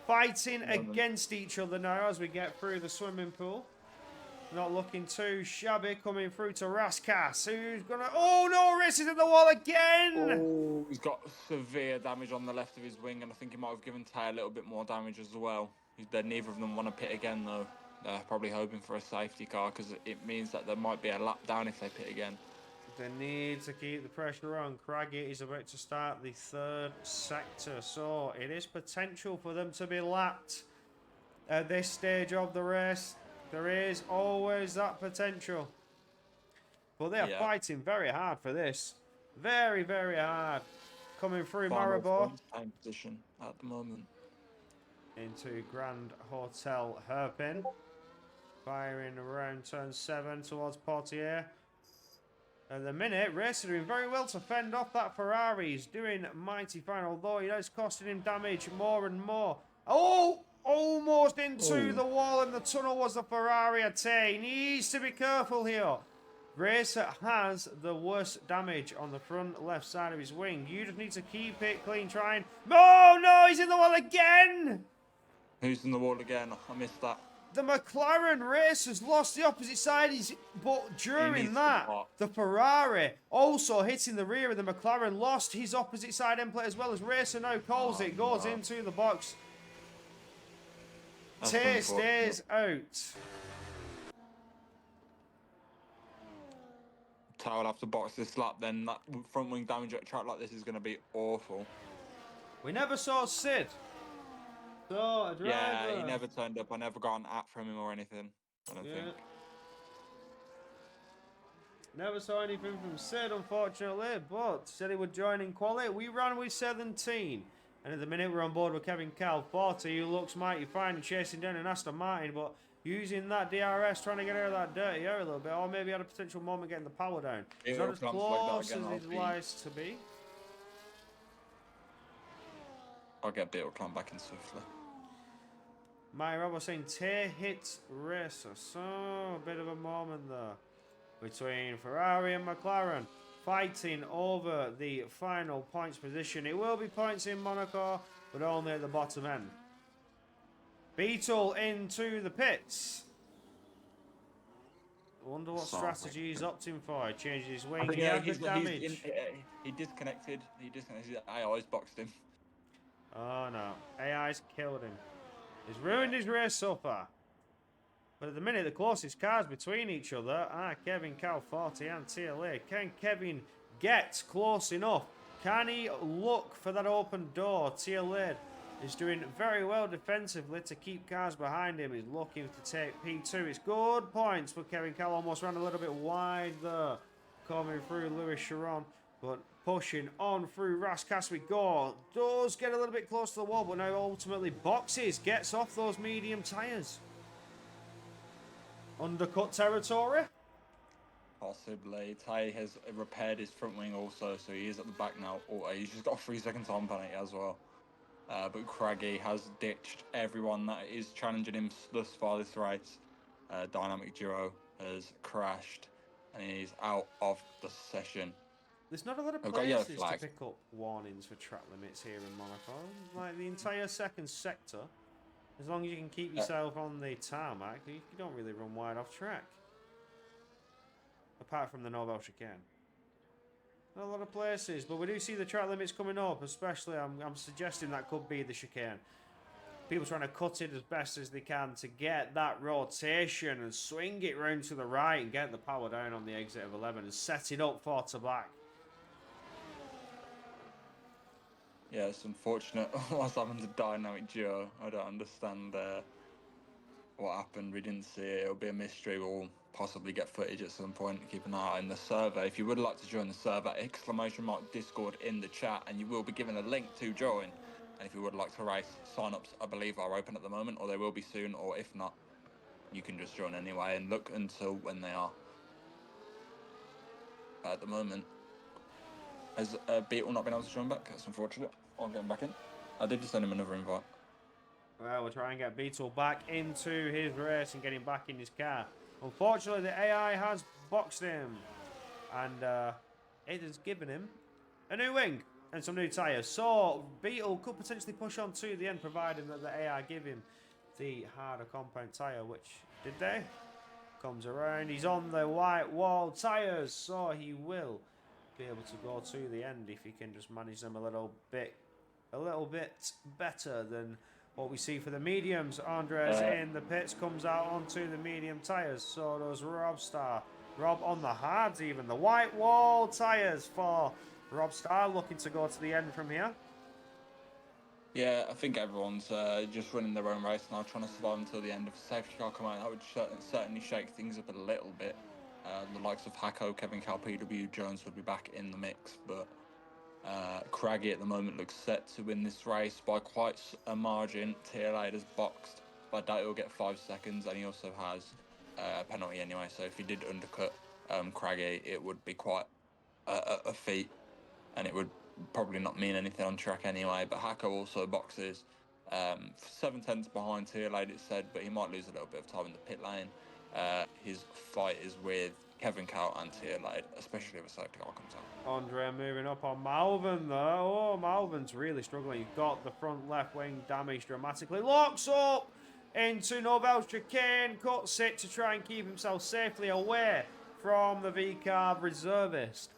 A: Fighting against each other now as we get through the swimming pool. Not looking too shabby, coming through to Raskas, who's gonna... Oh no, Racer's in the wall again!
B: Oh, he's got severe damage on the left of his wing, and I think he might have given Ty a little bit more damage as well. Neither of them want to pit again, though. They're probably hoping for a safety car, because it means that there might be a lap down if they pit again.
A: They need to keep the pressure on. Craggy is about to start the third sector, so it is potential for them to be lapped at this stage of the race. There is always that potential. But they are fighting very hard for this. Very, very hard. Coming through Maribor.
B: Time position at the moment.
A: Into Grand Hotel Herpin. Firing around turn 7 towards Portier. At the minute, Racer doing very well to fend off that Ferrari. He's doing mighty fine, although it's costing him damage more and more. Oh! Almost into the wall, and the tunnel was the Ferrari attack. He needs to be careful here. Racer has the worst damage on the front left side of his wing. You just need to keep it clean, trying. Oh no, he's in the wall again!
B: Who's in the wall again? I missed that.
A: The McLaren race has lost the opposite side, but during that, the Ferrari also hitting the rear of the McLaren, lost his opposite side end plate as well as Racer now calls it, goes into the box. Tay stays out.
B: Tay will have to box this lap, then that front wing damage at a track like this is going to be awful.
A: We never saw Sid. So, a driver.
B: Yeah, he never turned up. I never got an app from him or anything. I don't think.
A: Never saw anything from Sid, unfortunately, but said he would join in quali. We ran with 17. And at the minute, we're on board with Kevin Cal 40, who looks mighty fine and chasing down an Aston Martin, but using that DRS, trying to get out of that dirty air a little bit, or maybe had a potential moment getting the power down. He's not as close as he'd like to be.
B: I'll get Beetle climb back in swiftly.
A: My Rob saying Tay hits Racer, so a bit of a moment there between Ferrari and McLaren. Fighting over the final points position. It will be points in Monaco, but only at the bottom end. Beetle into the pits. I wonder what strategy he's opting for. He changes his wing. He had the damage.
B: He disconnected. AI's boxed him.
A: Oh no. AI's killed him. He's ruined his race so far. But at the minute, the closest cars between each other are Kevin Cal 40 and TLA. Can Kevin get close enough? Can he look for that open door? TLA is doing very well defensively to keep cars behind him. He's looking to take P2. It's good points, but Kevin Cal almost ran a little bit wide there. Coming through Louis Chiron, but pushing on through Raskas we go. Does get a little bit close to the wall, but now ultimately boxes. Gets off those medium tyres. Undercut territory?
B: Possibly. Tay has repaired his front wing also, so he is at the back now. Oh, he's just got a 3 second time penalty as well. But Craggy has ditched everyone that is challenging him thus far this race. Dynamic Duo has crashed, and he's out of the session.
A: There's not a lot of places to pick up warnings for track limits here in Monaco. Like the entire second sector. As long as you can keep yourself on the tarmac, you don't really run wide off track. Apart from the Norvell chicane. Not a lot of places, but we do see the track limits coming up, especially I'm suggesting that could be the chicane. People trying to cut it as best as they can to get that rotation and swing it round to the right and get the power down on the exit of 11 and set it up for to back.
B: Yeah, it's unfortunate what's happened to Dynamic Duo. I don't understand what happened. We didn't see it. It'll be a mystery. We'll possibly get footage at some point. Keep an eye out in the survey. If you would like to join the survey, !mark Discord in the chat, and you will be given a link to join. And if you would like to race, sign-ups, I believe, are open at the moment, or they will be soon, or if not, you can just join anyway and look until when they are. But at the moment, Has Beetle not been able to join back? That's unfortunate. I'm getting back in. I did just send him another invite.
A: Well, we'll try and get Beetle back into his race and get him back in his car. Unfortunately, the AI has boxed him. And it has given him a new wing and some new tyres. So, Beetle could potentially push on to the end, providing that the AI give him the harder compound tyre, which, did they? Comes around. He's on the white wall tyres, so he will be able to go to the end if he can just manage them a little bit better than what we see for the mediums. Andres in the pits comes out onto the medium tyres. So does Rob Star. Rob on the hards even. The white wall tyres for Rob Star, looking to go to the end from here.
B: Yeah, I think everyone's just running their own race now, trying to survive until the end. If a safety car come out, that would certainly shake things up a little bit. The likes of Hacko, Kevin Cal, PW Jones would be back in the mix, but Craggy at the moment looks set to win this race by quite a margin. TLA is boxed, but I doubt he'll get 5 seconds, and he also has a penalty anyway, so if he did undercut Craggy, it would be quite a feat, and it would probably not mean anything on track anyway. But Hacko also boxes 7/10 behind TLA, it said, but he might lose a little bit of time in the pit lane. His fight is with Kevin Cow and TLA, especially if a safety car comes out.
A: Andre moving up on Malvin though. Oh, Malvin's really struggling. He's got the front left wing damaged dramatically. Locks up into Novel's chicane. Cuts it to try and keep himself safely away from the V-Carb reservist.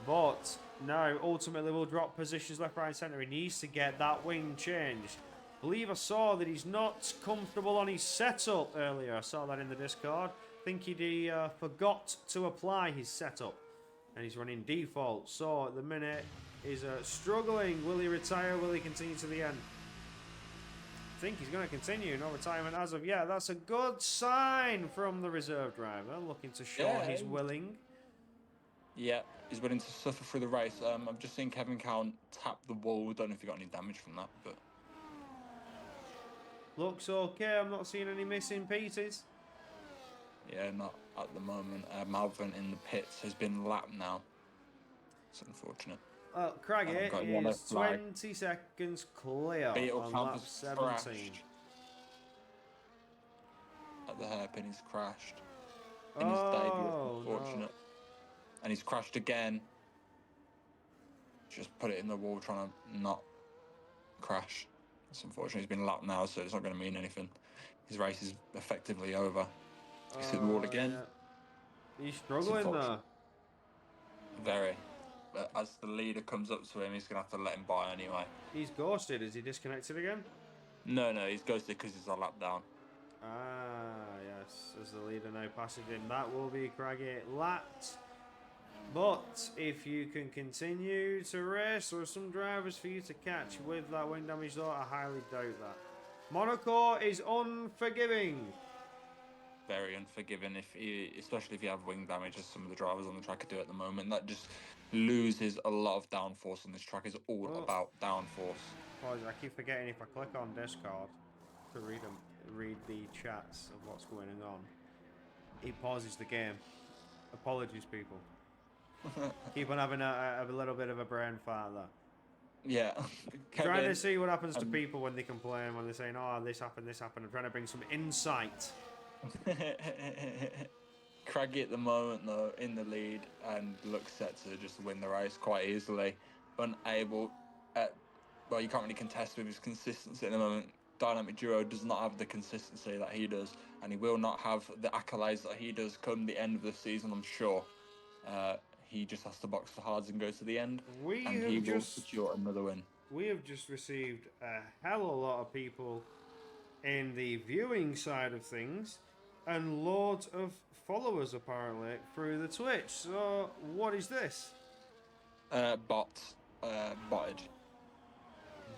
A: But now ultimately will drop positions left, right and centre. He needs to get that wing changed. I believe I saw that he's not comfortable on his setup earlier. I saw that in the Discord. I think he forgot to apply his setup. And he's running default. So at the minute, he's struggling. Will he retire? Will he continue to the end? I think he's going to continue. No retirement as of yet. That's a good sign from the reserve driver. Looking to show he's willing.
B: Yeah, he's willing to suffer through the race. I've just seen Kevin Cowan tap the wall. Don't know if he got any damage from that, but...
A: Looks okay. I'm not seeing any missing pieces.
B: Yeah, not at the moment. Malvin in the pits has been lapped now. It's unfortunate.
A: Well, Craggy is 20 seconds clear
B: Beetle
A: on lap 17.
B: Crashed. At the hairpin, he's crashed. In his debut, unfortunate. No. And he's crashed again. Just put it in the wall, trying to not crash. It's unfortunate. He's been lapped now, so it's not going to mean anything. His race is effectively over. He's hit the wall again.
A: Yeah. He's struggling though.
B: Very. But as the leader comes up to him, he's going to have to let him by anyway.
A: He's ghosted. Is he disconnected again?
B: No, he's ghosted because he's a lap down.
A: Ah, yes. As the leader now passes him, that will be Craggy lapped. But if you can continue to race, there are some drivers for you to catch with that wing damage though. I highly doubt that. Monaco is unforgiving.
B: Very unforgiving, especially if you have wing damage, as some of the drivers on the track do at the moment. That just loses a lot of downforce on this track. Is all about downforce.
A: I keep forgetting if I click on Discord to read the chats of what's going on, it pauses the game. Apologies, people. Keep on having a little bit of a brain fart there.
B: Yeah.
A: Trying to see what happens to people when they complain, when they're saying, oh, this happened. I'm trying to bring some insight.
B: Craggy at the moment though in the lead and looks set to just win the race quite easily. Unable well, you can't really contest with his consistency at the moment. Dynamic Duo does not have the consistency that he does, and he will not have the accolades that he does come the end of the season, I'm sure. He just has to box the hards and go to the end, and he will secure another win.
A: We have just received a hell of a lot of people in the viewing side of things, and loads of followers apparently through the Twitch. So what is this?
B: Botted.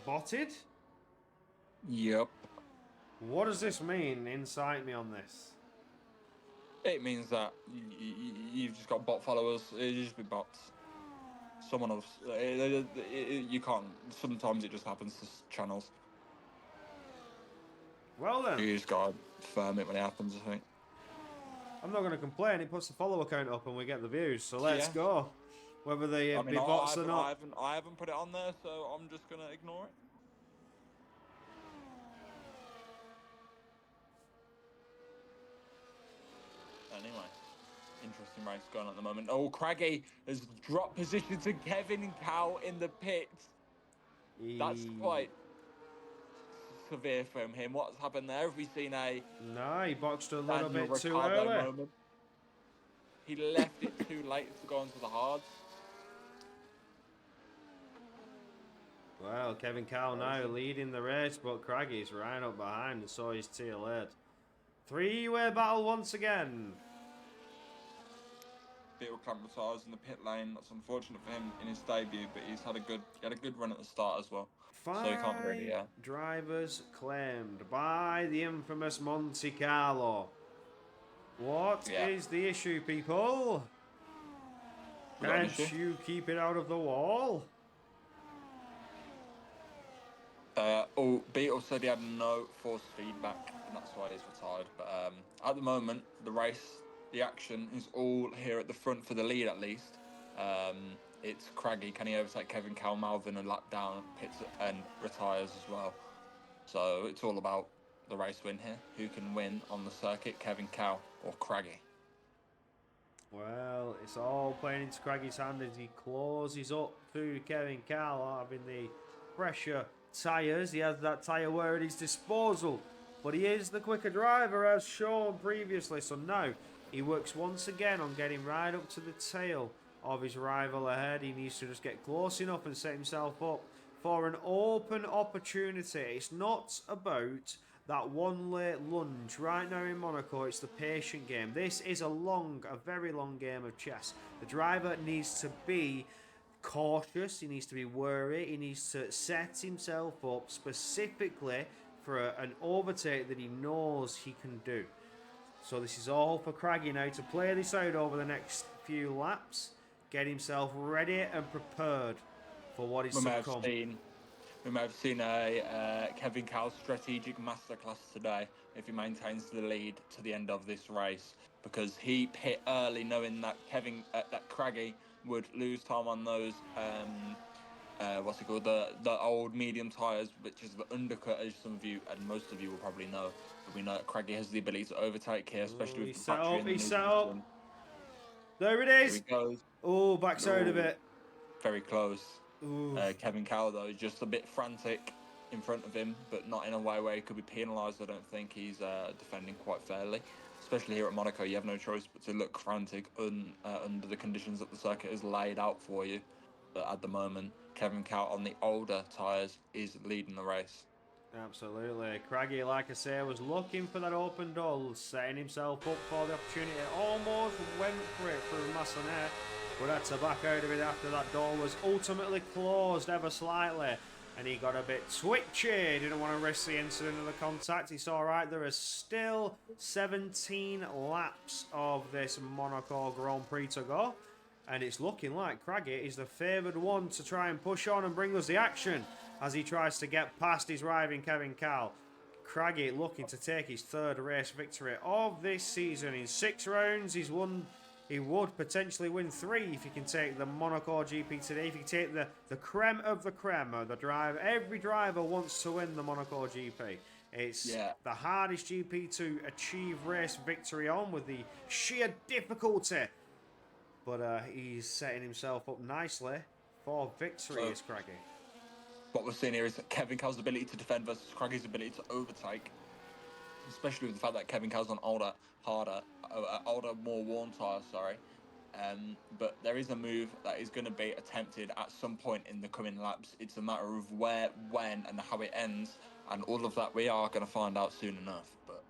A: Botted?
B: Yep.
A: What does this mean? Insight me on this.
B: It means that you've just got bot followers. It just be bots. Someone else. You can't. Sometimes it just happens to channels.
A: Well then.
B: You just gotta firm it when it happens, I think.
A: I'm not going to complain. It puts the follower count up and we get the views. So let's go. whether they
B: I mean,
A: be bots or not.
B: I haven't put it on there, so I'm just gonna ignore it. Anyway, interesting race going on at the moment. Oh, Craggy has dropped position to Kevin Cow in the pits. That's quite severe from him. What's happened there? Have we seen a
A: No, he boxed a little
B: Daniel
A: bit too
B: Ricciardo
A: early.
B: moment? He left it too late to go onto the hards.
A: Well, Kevin Carroll now leading the race, but Craggy's right up behind, and so is tail led. Three-way battle once again.
B: Beetle acclimatized in the pit lane. That's unfortunate for him in his debut, but he had a good run at the start as well. So he can't really.
A: Drivers claimed by the infamous Monte Carlo. What is the issue, people? Can't you keep it out of the wall?
B: Beetle said he had no force feedback, and that's why he's retired. But at the moment, the race, the action is all here at the front for the lead, at least. It's Craggy. Can he overtake Kevin Cal Malvin and lap down, pits and retires as well? So it's all about the race win here. Who can win on the circuit, Kevin Cal or Craggy?
A: Well, it's all playing into Craggy's hand as he closes up through Kevin Cal, having the pressure tyres. He has that tyre wear at his disposal, but he is the quicker driver as shown previously. So now he works once again on getting right up to the tail of his rival ahead. He needs to just get close enough and set himself up for an open opportunity. It's not about that one late lunge. Right now in Monaco, it's the patient game. This is a very long game of chess. The driver needs to be cautious, he needs to be wary, he needs to set himself up specifically for an overtake that he knows he can do. So this is all for Craggy now to play this out over the next few laps, get himself ready and prepared for what is to come.
B: We may have seen a Kevin Cow's strategic masterclass today if he maintains the lead to the end of this race, because he pit early knowing that that Craggy would lose time on those the old medium tyres, which is the undercut, as some of you and most of you will probably know. But we know that Craggy has the ability to overtake here, especially with the battery in the
A: set up. There it is.
B: Here he goes.
A: Oh, backside of it.
B: Very close. Kevin Cow, though, is just a bit frantic in front of him, but not in a way where he could be penalised. I don't think he's defending quite fairly. Especially here at Monaco, you have no choice but to look frantic under the conditions that the circuit is laid out for you. But at the moment, Kevin Cow on the older tyres is leading the race.
A: Absolutely. Craggy, like I say, was looking for that open door, setting himself up for the opportunity. Almost went for it through Massonet, but had to back out of it after that door was ultimately closed ever slightly. And he got a bit twitchy. Didn't want to risk the incident of the contact. He saw right there is still 17 laps of this Monaco Grand Prix to go. And it's looking like Craggy is the favoured one to try and push on and bring us the action as he tries to get past his rival Kevin Cal. Craggy looking to take his third race victory of this season. In 6 rounds, he's won. He would potentially win 3 if he can take the Monaco GP today. If he can take the creme of the creme, the driver. Every driver wants to win the Monaco GP. It's the hardest GP to achieve race victory on with the sheer difficulty. But he's setting himself up nicely for victory, is Craggy.
B: What we're seeing here is Kevin Cow's ability to defend versus Craggy's ability to overtake. Especially with the fact that Kevin Cow's on older, more worn tyres, but there is a move that is going to be attempted at some point in the coming laps. It's a matter of where, when, and how it ends, and all of that we are going to find out soon enough. But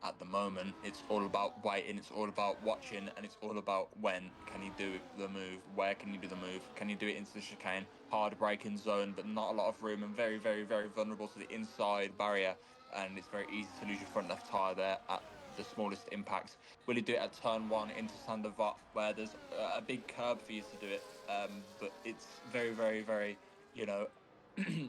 B: at the moment, it's all about waiting, it's all about watching, and it's all about when can he do the move, where can he do the move, can he do it into the chicane, hard braking zone, but not a lot of room, and very, very, very vulnerable to the inside barrier. And it's very easy to lose your front left tyre there at the smallest impact. Will he do it at turn 1 into Sandoval, where there's a big curb for you to do it, but it's very, very, very,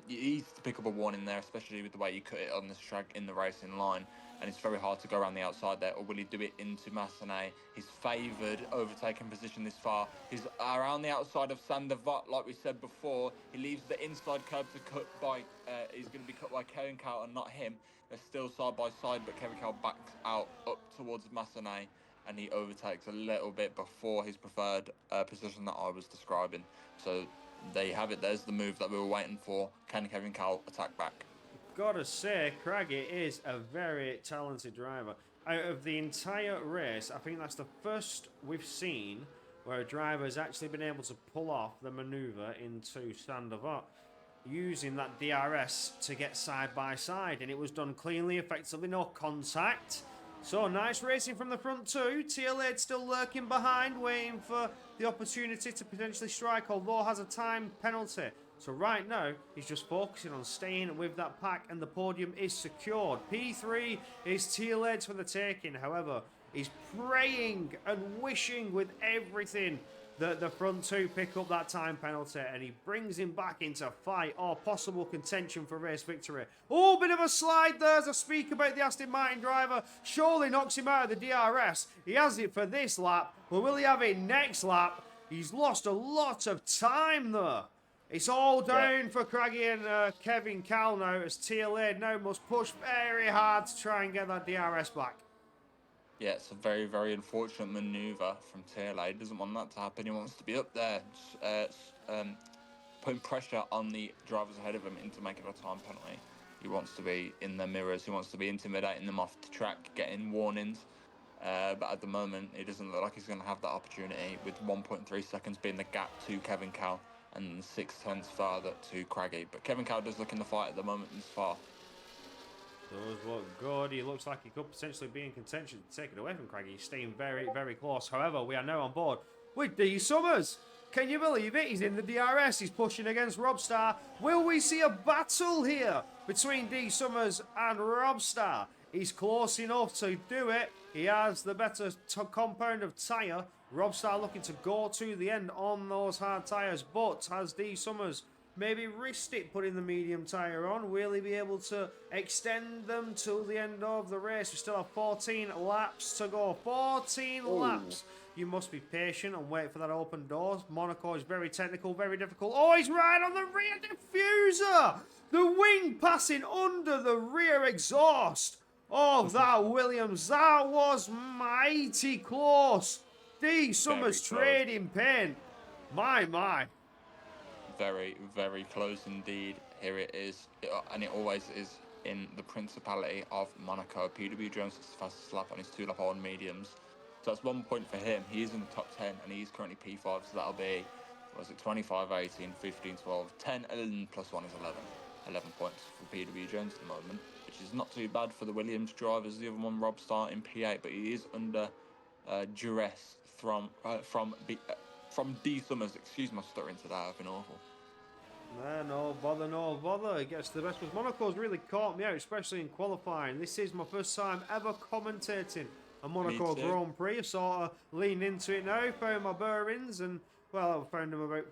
B: easy to pick up a warning there, especially with the way you cut it on this track in the racing line. and it's very hard to go around the outside there. Or will he do it into Massenet? He's favoured overtaking position this far. He's around the outside of Sander Vot, like we said before. He leaves the inside curb to cut by. He's going to be cut by Kevin Cow and not him. They're still side by side, but Kevin Cow backs out up towards Massenet, and he overtakes a little bit before his preferred position that I was describing. So there you have it. There's the move that we were waiting for. Can Kevin Cow attack back?
A: Gotta say, Craggy is a very talented driver. Out of the entire race, I think that's the first we've seen where a driver has actually been able to pull off the manoeuvre into Standard using that DRS to get side by side, and it was done cleanly, effectively, no contact. So nice racing from the front too. TL8 still lurking behind, waiting for the opportunity to potentially strike, although has a time penalty. So right now, he's just focusing on staying with that pack, and the podium is secured. P3 is TL8 for the taking. However, he's praying and wishing with everything that the front two pick up that time penalty, and he brings him back into fight or possible contention for race victory. Oh, bit of a slide there as I speak about the Aston Martin driver. Surely knocks him out of the DRS. He has it for this lap, but will he have it next lap? He's lost a lot of time there. It's all down for Craggy and Kevin Cal now, as TLA now must push very hard to try and get that DRS back.
B: Yeah, it's a very, very unfortunate manoeuvre from TLA. He doesn't want that to happen. He wants to be up there, putting pressure on the drivers ahead of him into making a time penalty. He wants to be in their mirrors. He wants to be intimidating them off the track, getting warnings. But at the moment, it doesn't look like he's going to have that opportunity, with 1.3 seconds being the gap to Kevin Cal and 6/10 further to Craggy. But Kevin Cal does look in the fight at the moment this far.
A: Does look good. He looks like he could potentially be in contention to take it away from Craggy. He's staying very, very close. However, we are now on board with D Summers. Can you believe it? He's in the DRS. He's pushing against Robstar. Will we see a battle here between D Summers and Robstar? He's close enough to do it. He has the better compound of tyre. Robstar looking to go to the end on those hard tyres, but has D Summers maybe risked it putting the medium tyre on? Will he be able to extend them till the end of the race? We still have 14 laps to go. 14 laps. You must be patient and wait for that open door. Monaco is very technical, very difficult. Oh, he's right on the rear diffuser. The wing passing under the rear exhaust of that Williams. That was mighty close. D Summers trading pain. My.
B: Very, very close indeed. Here it is, and it always is in the Principality of Monaco. PW Jones is the fastest lap on his 2-lap on mediums. So that's 1 point for him. He is in the top 10, and he's currently P5, so that'll be, what was it, 25, 18, 15, 12, 10, 11, plus 1 is 11. 11 points for PW Jones at the moment, which is not too bad for the Williams drivers. The other one, Robstar, in P8, but he is under duress from D Summers. Excuse my stuttering today, I've been awful.
A: No bother. He gets the best. Because Monaco's really caught me out, especially in qualifying. This is my first time ever commentating a Monaco Grand Prix. I sort of leaned into it now, found my bearings, and, well, I found them about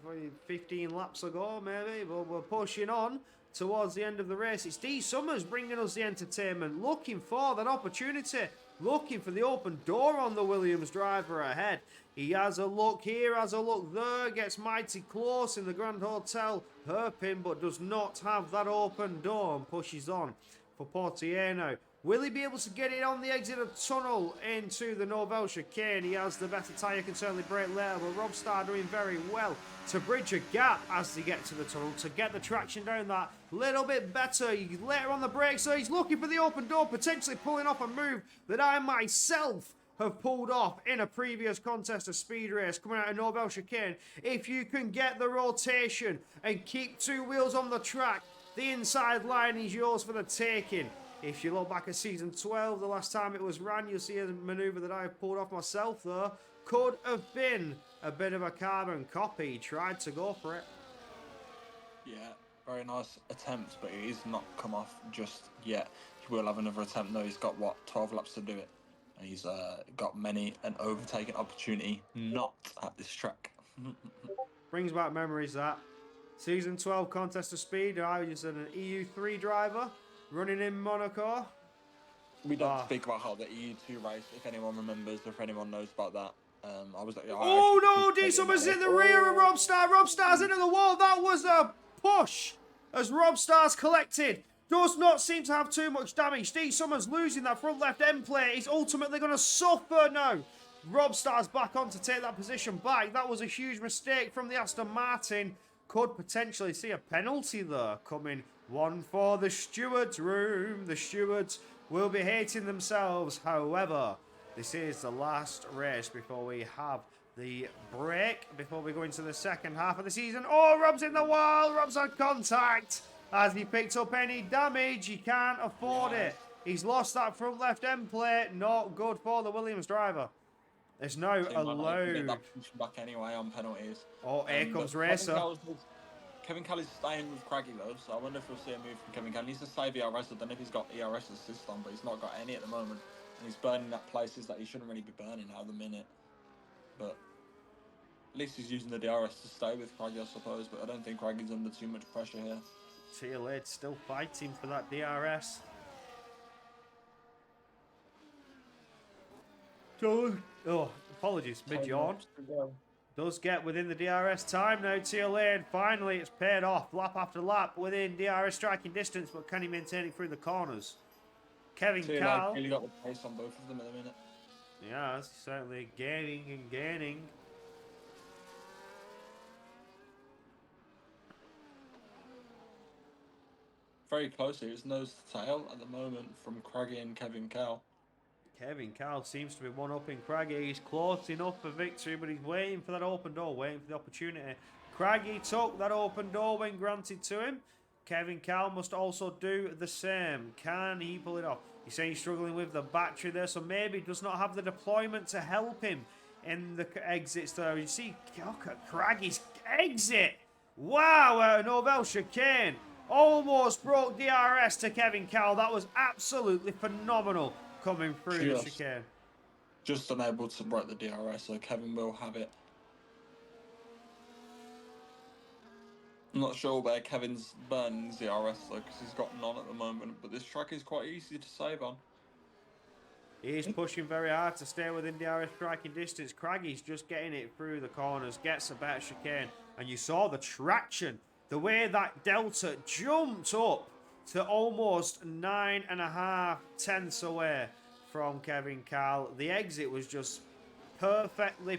A: 15 laps ago, maybe, but we're pushing on towards the end of the race. It's D Summers bringing us the entertainment, looking for that opportunity, looking for the open door on the Williams driver ahead. He has a look here, has a look there, gets mighty close in the Grand Hotel hairpin, but does not have that open door and pushes on for Portier now. Will he be able to get it on the exit of tunnel into the Novell chicane? He has the better tyre, can certainly brake later, but Robstar doing very well to bridge a gap as they get to the tunnel, to get the traction down that little bit better. He's later on the brakes, so he's looking for the open door, potentially pulling off a move that I myself have pulled off in a previous contest, a speed race coming out of Novell chicane. If you can get the rotation and keep two wheels on the track, the inside line is yours for the taking. If you look back at season 12, the last time it was ran, you'll see a manoeuvre that I pulled off myself there. Could have been a bit of a carbon copy. He tried to go for it.
B: Yeah, very nice attempt, but he's not come off just yet. He will have another attempt though. He's got, 12 laps to do it. And he's got many an overtaking opportunity not at this track.
A: Brings back memories, that. Season 12 Contest of Speed. I was an EU3 driver running in Monaco.
B: We don't speak about how the EU2 race, if anyone remembers, if anyone knows about that. I was like, yeah, I
A: Oh
B: actually
A: no, D
B: participated in that
A: Summers
B: race.
A: in the rear of Robstar. Robstar's into the wall. That was a push as Robstar's collected. Does not seem to have too much damage. D Summers losing that front left end plate. He's ultimately going to suffer now. Robstar's back on to take that position back. That was a huge mistake from the Aston Martin. Could potentially see a penalty there coming. One for the stewards' room. The stewards will be hating themselves. However, this is the last race before we have the break, before we go into the second half of the season. Oh, Rob's in the wall. Rob's on contact. Has he picked up any damage? He can't afford it. He's lost that front left end plate. Not good for the Williams driver. It's now allowed.
B: Back anyway on penalties.
A: Oh, here comes Racer.
B: Kevin Kelly's staying with Craggy though, so I wonder if we'll see a move from Kevin Kelly. He needs to save ERS. I don't know if he's got ERS assist on, but he's not got any at the moment. And he's burning at places that he shouldn't really be burning at the minute. But at least he's using the DRS to stay with Craggy, I suppose. But I don't think Craggy's under too much pressure here.
A: Tillett still fighting for that DRS. Oh, apologies, mid-yawn. Does get within the DRS time now, Tillett. Finally, it's paid off lap after lap within DRS striking distance, but can he maintain it through the corners? Kevin Cal.
B: Really got the pace on both of them at the minute.
A: Yeah, it's certainly gaining and gaining.
B: Very close here. It's nose to tail at the moment from Craggy and Kevin Cal.
A: Kevin Cal seems to be one-upping Craggy. He's close enough for victory, but he's waiting for that open door, waiting for the opportunity. Craggy took that open door when granted to him. Kevin Cal must also do the same. Can he pull it off? He's saying he's struggling with the battery there, so maybe does not have the deployment to help him in the exits there. You see, look at Craggy's exit. Wow, Novell chicane. Almost broke DRS to Kevin Cal. That was absolutely phenomenal coming through the chicane.
B: Just unable to break the DRS, so Kevin will have it. I'm not sure where Kevin's burning DRS though, because he's got none at the moment, but this track is quite easy to save on.
A: He's pushing very hard to stay within DRS striking distance. Craggy's just getting it through the corners, gets a better chicane, and you saw the traction. The way that Delta jumped up to almost 9.5 tenths away from Kevin Cal. The exit was just perfectly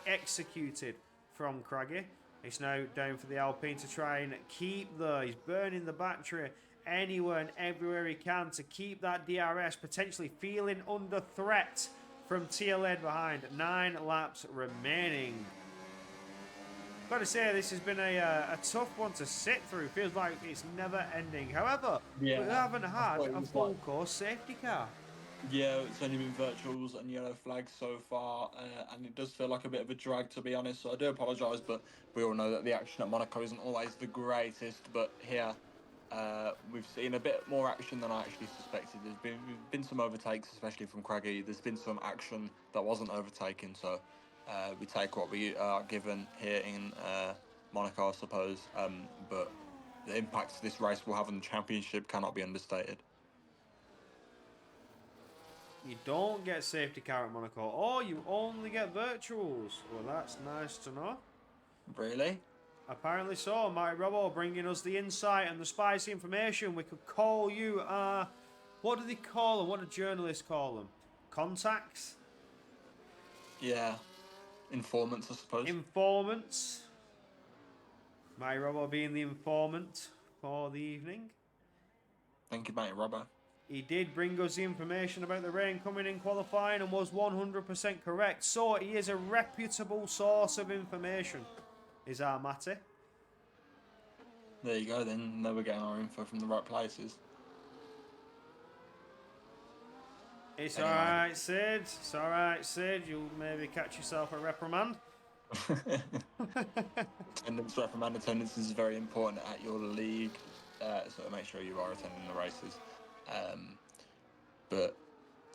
A: executed from Craggy. It's now down for the Alpine to try and keep he's burning the battery anywhere and everywhere he can to keep that DRS potentially feeling under threat from TLED behind. 9 laps remaining. Got to say, this has been a tough one to sit through. Feels like it's never ending. However, we haven't had a full course safety car.
B: Yeah, it's only been virtuals and yellow flags so far, and it does feel like a bit of a drag, to be honest. So I do apologise, but we all know that the action at Monaco isn't always the greatest. But here, we've seen a bit more action than I actually suspected. There's been some overtakes, especially from Craggy. There's been some action that wasn't overtaken, so we take what we are given here in Monaco, I suppose. But the impact this race will have on the championship cannot be understated.
A: You don't get safety car at Monaco, or you only get virtuals. Well, that's nice to know.
B: Really?
A: Apparently so. Mike Robbo bringing us the insight and the spicy information. We could call you, what do they call them? What do journalists call them? Contacts?
B: Yeah. Informants, I suppose.
A: Informants. Mike Robbo being the informant for the evening.
B: Thank you, mate, Robbo.
A: He did bring us the information about the rain coming in qualifying and was 100% correct. So he is a reputable source of information, is our Matty.
B: There you go then. Now we're getting our info from the right places.
A: It's anyway. Alright, Sid. It's alright, Sid. You'll maybe catch yourself a reprimand.
B: Attendance is very important at your league. So make sure you are attending the races. But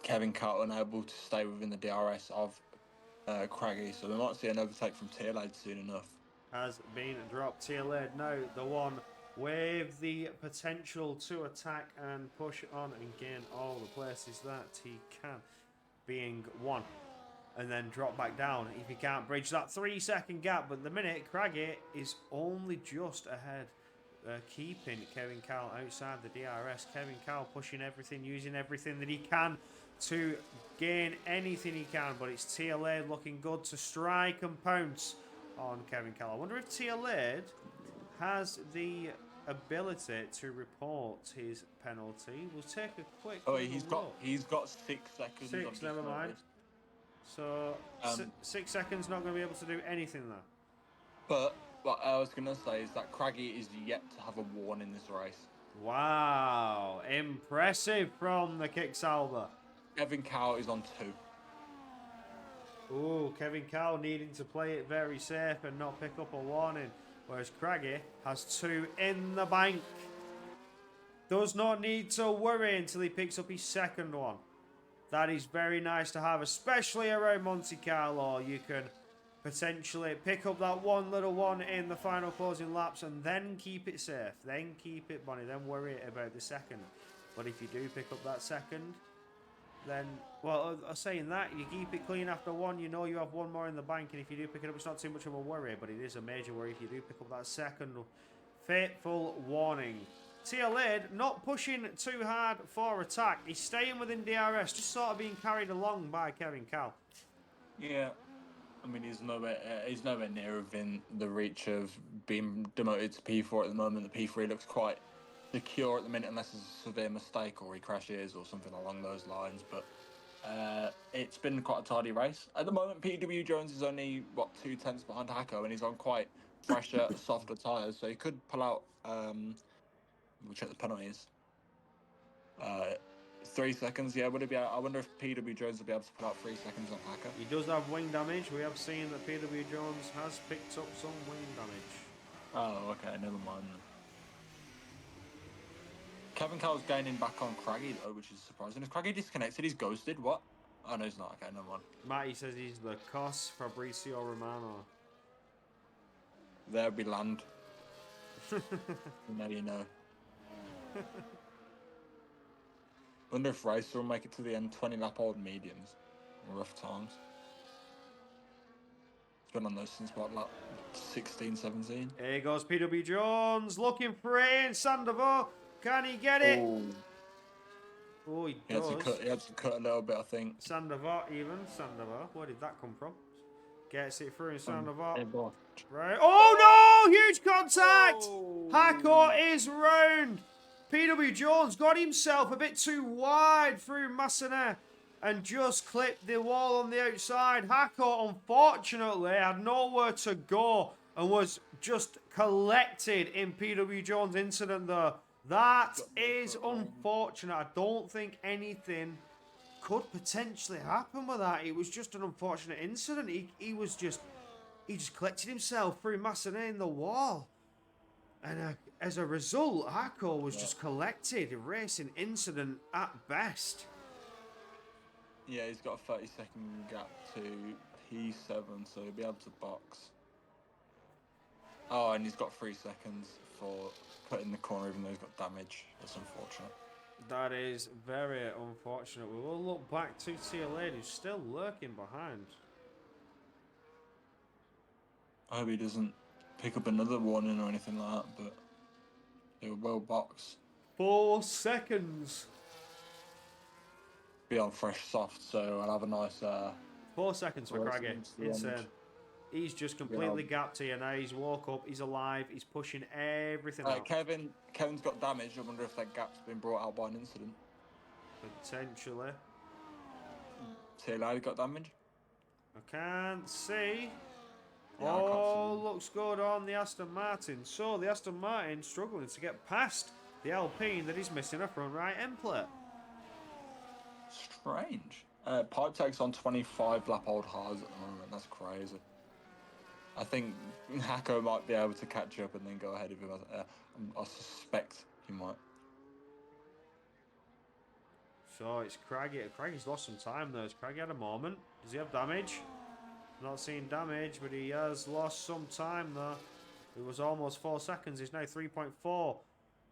B: Kevin Carter unable to stay within the DRS of Craggy, so we might see an overtake from TLED soon enough.
A: Has been dropped. TLED now the one with the potential to attack and push on and gain all the places that he can, being 1. And then drop back down if he can't bridge that 3-second gap. But the minute, Craggy is only just ahead, keeping Kevin Cowell outside the DRS. Kevin Cowell pushing everything, using everything that he can to gain anything he can. But it's TLA looking good to strike and pounce on Kevin Cowell. I wonder if TLA has the ability to report his penalty. We'll take a quick
B: Oh,
A: look.
B: he's got 6 seconds.
A: 6, never mind. So 6 seconds, not going to be able to do anything there.
B: But what I was going to say is that Craggy is yet to have a warn in this race.
A: Wow, impressive from the Kicksalver.
B: Kevin Cowell is on 2.
A: Ooh, Kevin Cowell needing to play it very safe and not pick up a warning, whereas Craggy has 2 in the bank. Does not need to worry until he picks up his second one. That is very nice to have, especially around Monte Carlo. You can potentially pick up that one little one in the final closing laps and then keep it safe. Then keep it bunny. Then worry about the second. But if you do pick up that second, then, well, saying that, you keep it clean after 1. You know you have 1 more in the bank. And if you do pick it up, it's not too much of a worry. But it is a major worry if you do pick up that second fateful warning. TLA not pushing too hard for attack. He's staying within DRS, just sort of being carried along by Kevin Cowell.
B: Yeah, I mean he's nowhere near within the reach of being demoted to P4 at the moment. The P3 looks quite secure at the minute, unless there's a severe mistake or he crashes or something along those lines. But it's been quite a tidy race at the moment. PW Jones is only 2 tenths behind Hacko, and he's on quite fresher, softer tyres, so he could pull out. We'll check the penalties. 3 seconds, yeah, would it be? I wonder if PW Jones will be able to pull out 3 seconds on Hacker.
A: He does have wing damage. We have seen that PW Jones has picked up some wing damage.
B: Oh, okay, never mind then. Kevin Cowell's gaining back on Craggy though, which is surprising. If Craggy disconnected, he's ghosted. What? Oh no, he's not. Okay, never mind.
A: Matty says he's the Cos Fabrizio Romano.
B: There we land. Now you know. Wonder if Racer will make it to the end. 20 lap old mediums. Rough times. It's been on those since what, lap 16, 17.
A: Here goes PW Jones looking for it in Sandoval. Can he get it? Oh, he does.
B: He had to cut a little bit, I think.
A: Sandoval, even. Sandoval. Where did that come from? Gets it through in Sandoval.
B: Hey,
A: right. Oh no! Huge contact! Hacko is round. PW Jones got himself a bit too wide through Massenet and just clipped the wall on the outside. Hacko, unfortunately, had nowhere to go and was just collected in PW Jones' incident there. That is unfortunate. I don't think anything could potentially happen with that. It was just an unfortunate incident. He just collected himself through Massenet in the wall. And as a result, Hacko was just collected. A racing incident at best.
B: Yeah, he's got a 30-second gap to P7, so he'll be able to box. Oh, and he's got 3 seconds for cutting the corner, even though he's got damage. That's unfortunate.
A: That is very unfortunate. We will look back to TLA, who's still lurking behind.
B: I hope he doesn't pick up another warning or anything like that, but they were well boxed.
A: 4 seconds.
B: Be on fresh soft, so I'll have a nice
A: 4 seconds for Craggy. Insane.
B: End.
A: He's just completely gapped here now. He's woke up, he's alive, he's pushing everything out.
B: Kevin's got damage. I wonder if that gap's been brought out by an incident.
A: Potentially.
B: Taylor got damage?
A: I can't see.
B: Yeah, I can't see.
A: Looks good on the Aston Martin. So the Aston Martin struggling to get past the Alpine that is missing a front right end plate.
B: Strange. Pipe takes on 25 lap old hards at the moment. That's crazy. I think Hacko might be able to catch up and then go ahead of him. I suspect he might.
A: So it's Craggy. Craggy's lost some time though. Has Craggy had a moment? Does he have damage? Not seeing damage, but he has lost some time though. It was almost 4 seconds. It's now 3.4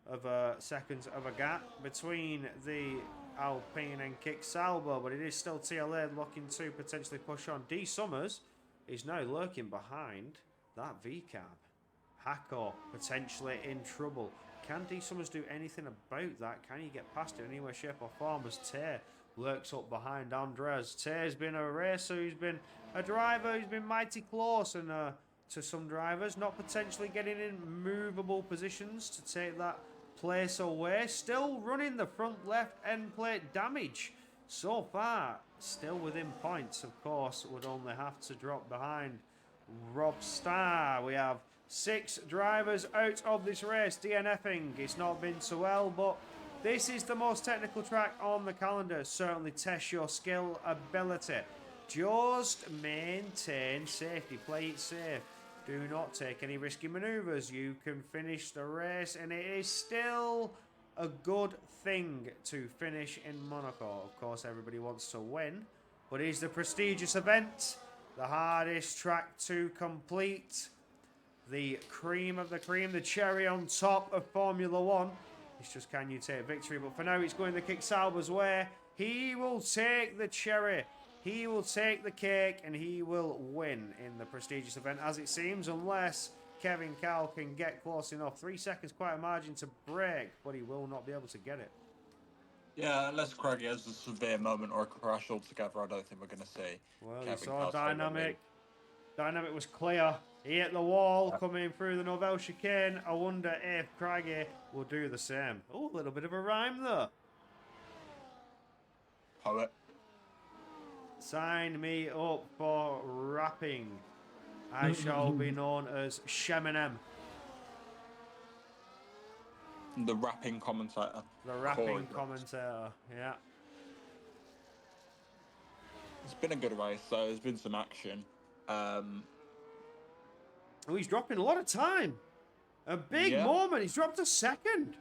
A: of seconds of a gap between the Alpine and Kick Sauber, but it is still TLA looking to potentially push on. D Summers is now lurking behind that V-cab. Hako potentially in trouble. Can D Summers do anything about that? Can he get past it in any way, shape or form as Tay lurks up behind Andres? Tay's been a racer who's been a driver who's been mighty close and to some drivers, not potentially getting in movable positions to take that place away. Still running the front left end plate damage. So far, still within points, of course, would only have to drop behind Rob Starr. We have 6 drivers out of this race, DNFing. It's not been so well, but this is the most technical track on the calendar. Certainly test your skill ability. Just maintain safety. Play it safe. Do not take any risky maneuvers. You can finish the race, and it is still a good thing to finish in Monaco. Of course, everybody wants to win, but it is the prestigious event, the hardest track to complete. The cream of the cream, the cherry on top of Formula One. It's just, can you take victory? But for now, it's going the Kick Sauber's way. He will take the cherry. He will take the cake, and he will win in the prestigious event, as it seems, unless Kevin Cowell can get close enough. 3 seconds, quite a margin to break, but he will not be able to get it.
B: Yeah, unless Craigie has a severe moment or a crash altogether, I don't think we're going to see.
A: Well,
B: Kevin
A: you saw
B: Cowell
A: dynamic. Dynamic was clear. He hit the wall coming through the Novell chicane. I wonder if Craigie will do the same. Oh, a little bit of a rhyme there.
B: Poet.
A: Sign me up for rapping. I shall be known as Sheminem.
B: The rapping commentator.
A: The rapping commentator, yeah.
B: It's been a good race, so there's been some action.
A: Oh, he's dropping a lot of time. A big moment. He's dropped a second.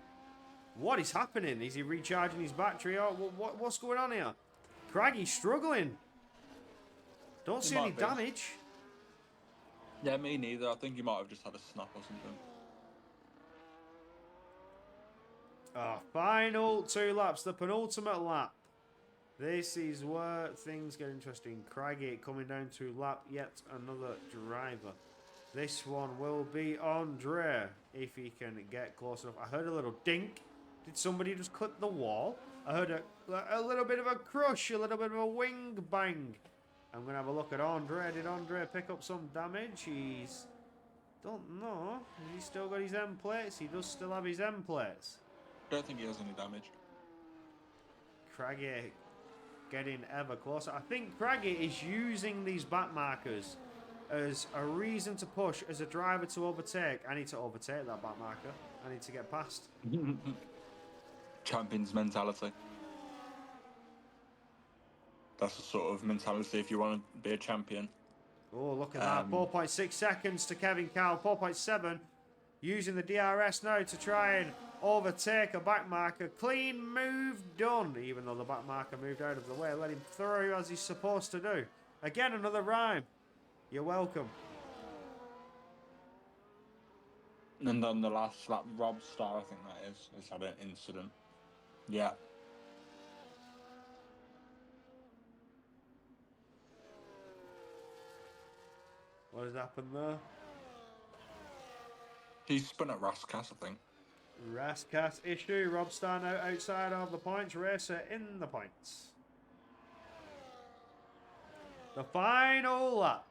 A: What is happening? Is he recharging his battery? Or what's going on here? Craigie's struggling. Don't see any damage.
B: Yeah, me neither. I think he might have just had a snap or something.
A: Final 2 laps, the penultimate lap. This is where things get interesting. Craigie coming down to lap yet another driver. This one will be Andre, if he can get close enough. I heard a little dink. Did somebody just clip the wall? I heard a little bit of a crush, a little bit of a wing bang. I'm going to have a look at Andre. Did Andre pick up some damage? He's... don't know. Has he still got his end plates? He does still have his end plates.
B: Don't think he has any damage.
A: Craigie getting ever closer. I think Craigie is using these back markers as a reason to push, as a driver to overtake. I need to overtake that back marker. I need to get past.
B: Champion's mentality. That's the sort of mentality if you want to be a champion.
A: Oh, look at that. 4.6 seconds to Kevin Cowell. 4.7. Using the DRS now to try and overtake a back marker. Clean move done. Even though the back marker moved out of the way. Let him through as he's supposed to do. Again, another rhyme. You're welcome.
B: And then the last lap, Rob Starr, I think that is, has had an incident. Yeah.
A: What has happened there?
B: He spun at Raskas, I think.
A: Raskas issue. Rob Starr now outside of the points. Racer in the points. The final lap.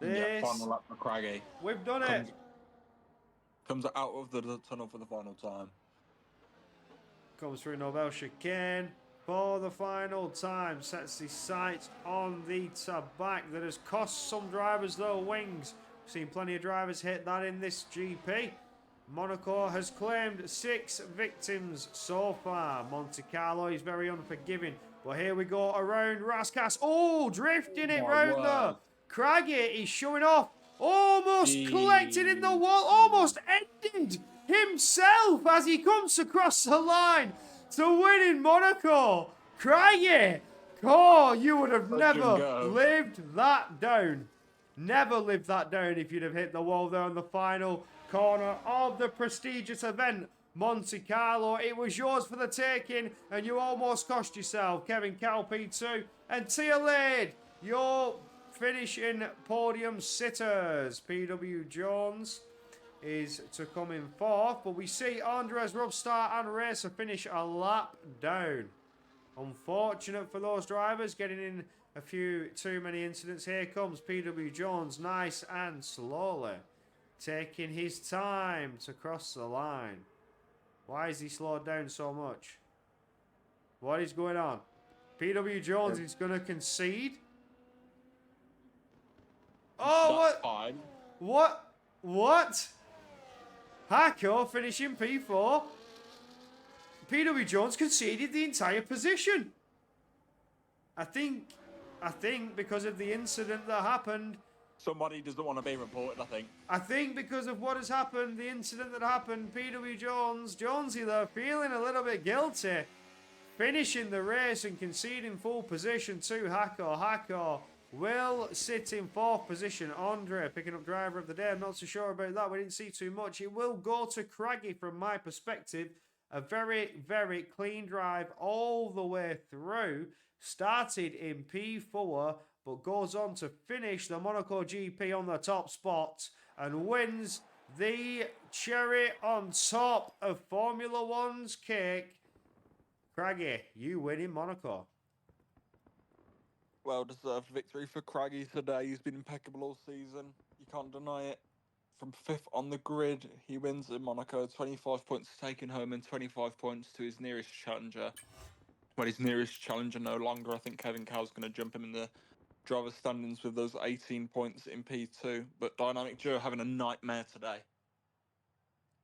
B: Yeah, final lap for Craigie.
A: We've done it.
B: Comes out of the tunnel for the final time.
A: Comes through Novell chicane for the final time. Sets his sights on the tobacco that has cost some drivers their wings. We've seen plenty of drivers hit that in this GP. Monaco has claimed 6 victims so far. Monte Carlo is very unforgiving. But here we go around Raskas. Oh, drifting it round there. Craigie is showing off. Almost collected in the wall. Almost ended himself as he comes across the line to win in Monaco. Craigie, oh, you would have never lived that down. Never live that down if you'd have hit the wall there on the final corner of the prestigious event, Monte Carlo. It was yours for the taking, and you almost cost yourself. Kevin Cal P2 and Tia Lade, your finishing podium sitters. PW Jones is to come in fourth, but we see Andres, Robstar and Racer finish a lap down. Unfortunate for those drivers, getting in a few too many incidents. Here comes PW Jones, nice and slowly, taking his time to cross the line. Why is he slowed down so much? What is going on? PW Jones is going to concede. Oh,
B: That's
A: what?
B: fine.
A: What? Hako finishing P4. PW Jones conceded the entire position. I think because of the incident that happened.
B: Somebody doesn't want to be reported, I think.
A: I think because of what has happened, the incident that happened, PW Jonesy there, feeling a little bit guilty, finishing the race and conceding full position to Hako. Hako will sit in fourth position. Andre picking up driver of the day. I'm not so sure about that. We didn't see too much. It will go to Craggy from my perspective. A very, very clean drive all the way through. Started in P4, but goes on to finish the Monaco GP on the top spot and wins the cherry on top of Formula One's cake. Craggy, you win in Monaco.
B: Well-deserved victory for Craggy today. He's been impeccable all season. You can't deny it. From fifth on the grid, he wins in Monaco. 25 points taken home and 25 points to his nearest challenger. Well, his nearest challenger no longer. I think Kevin Cow's going to jump him in the driver's standings with those 18 points in P2. But Dynamic Duo having a nightmare today.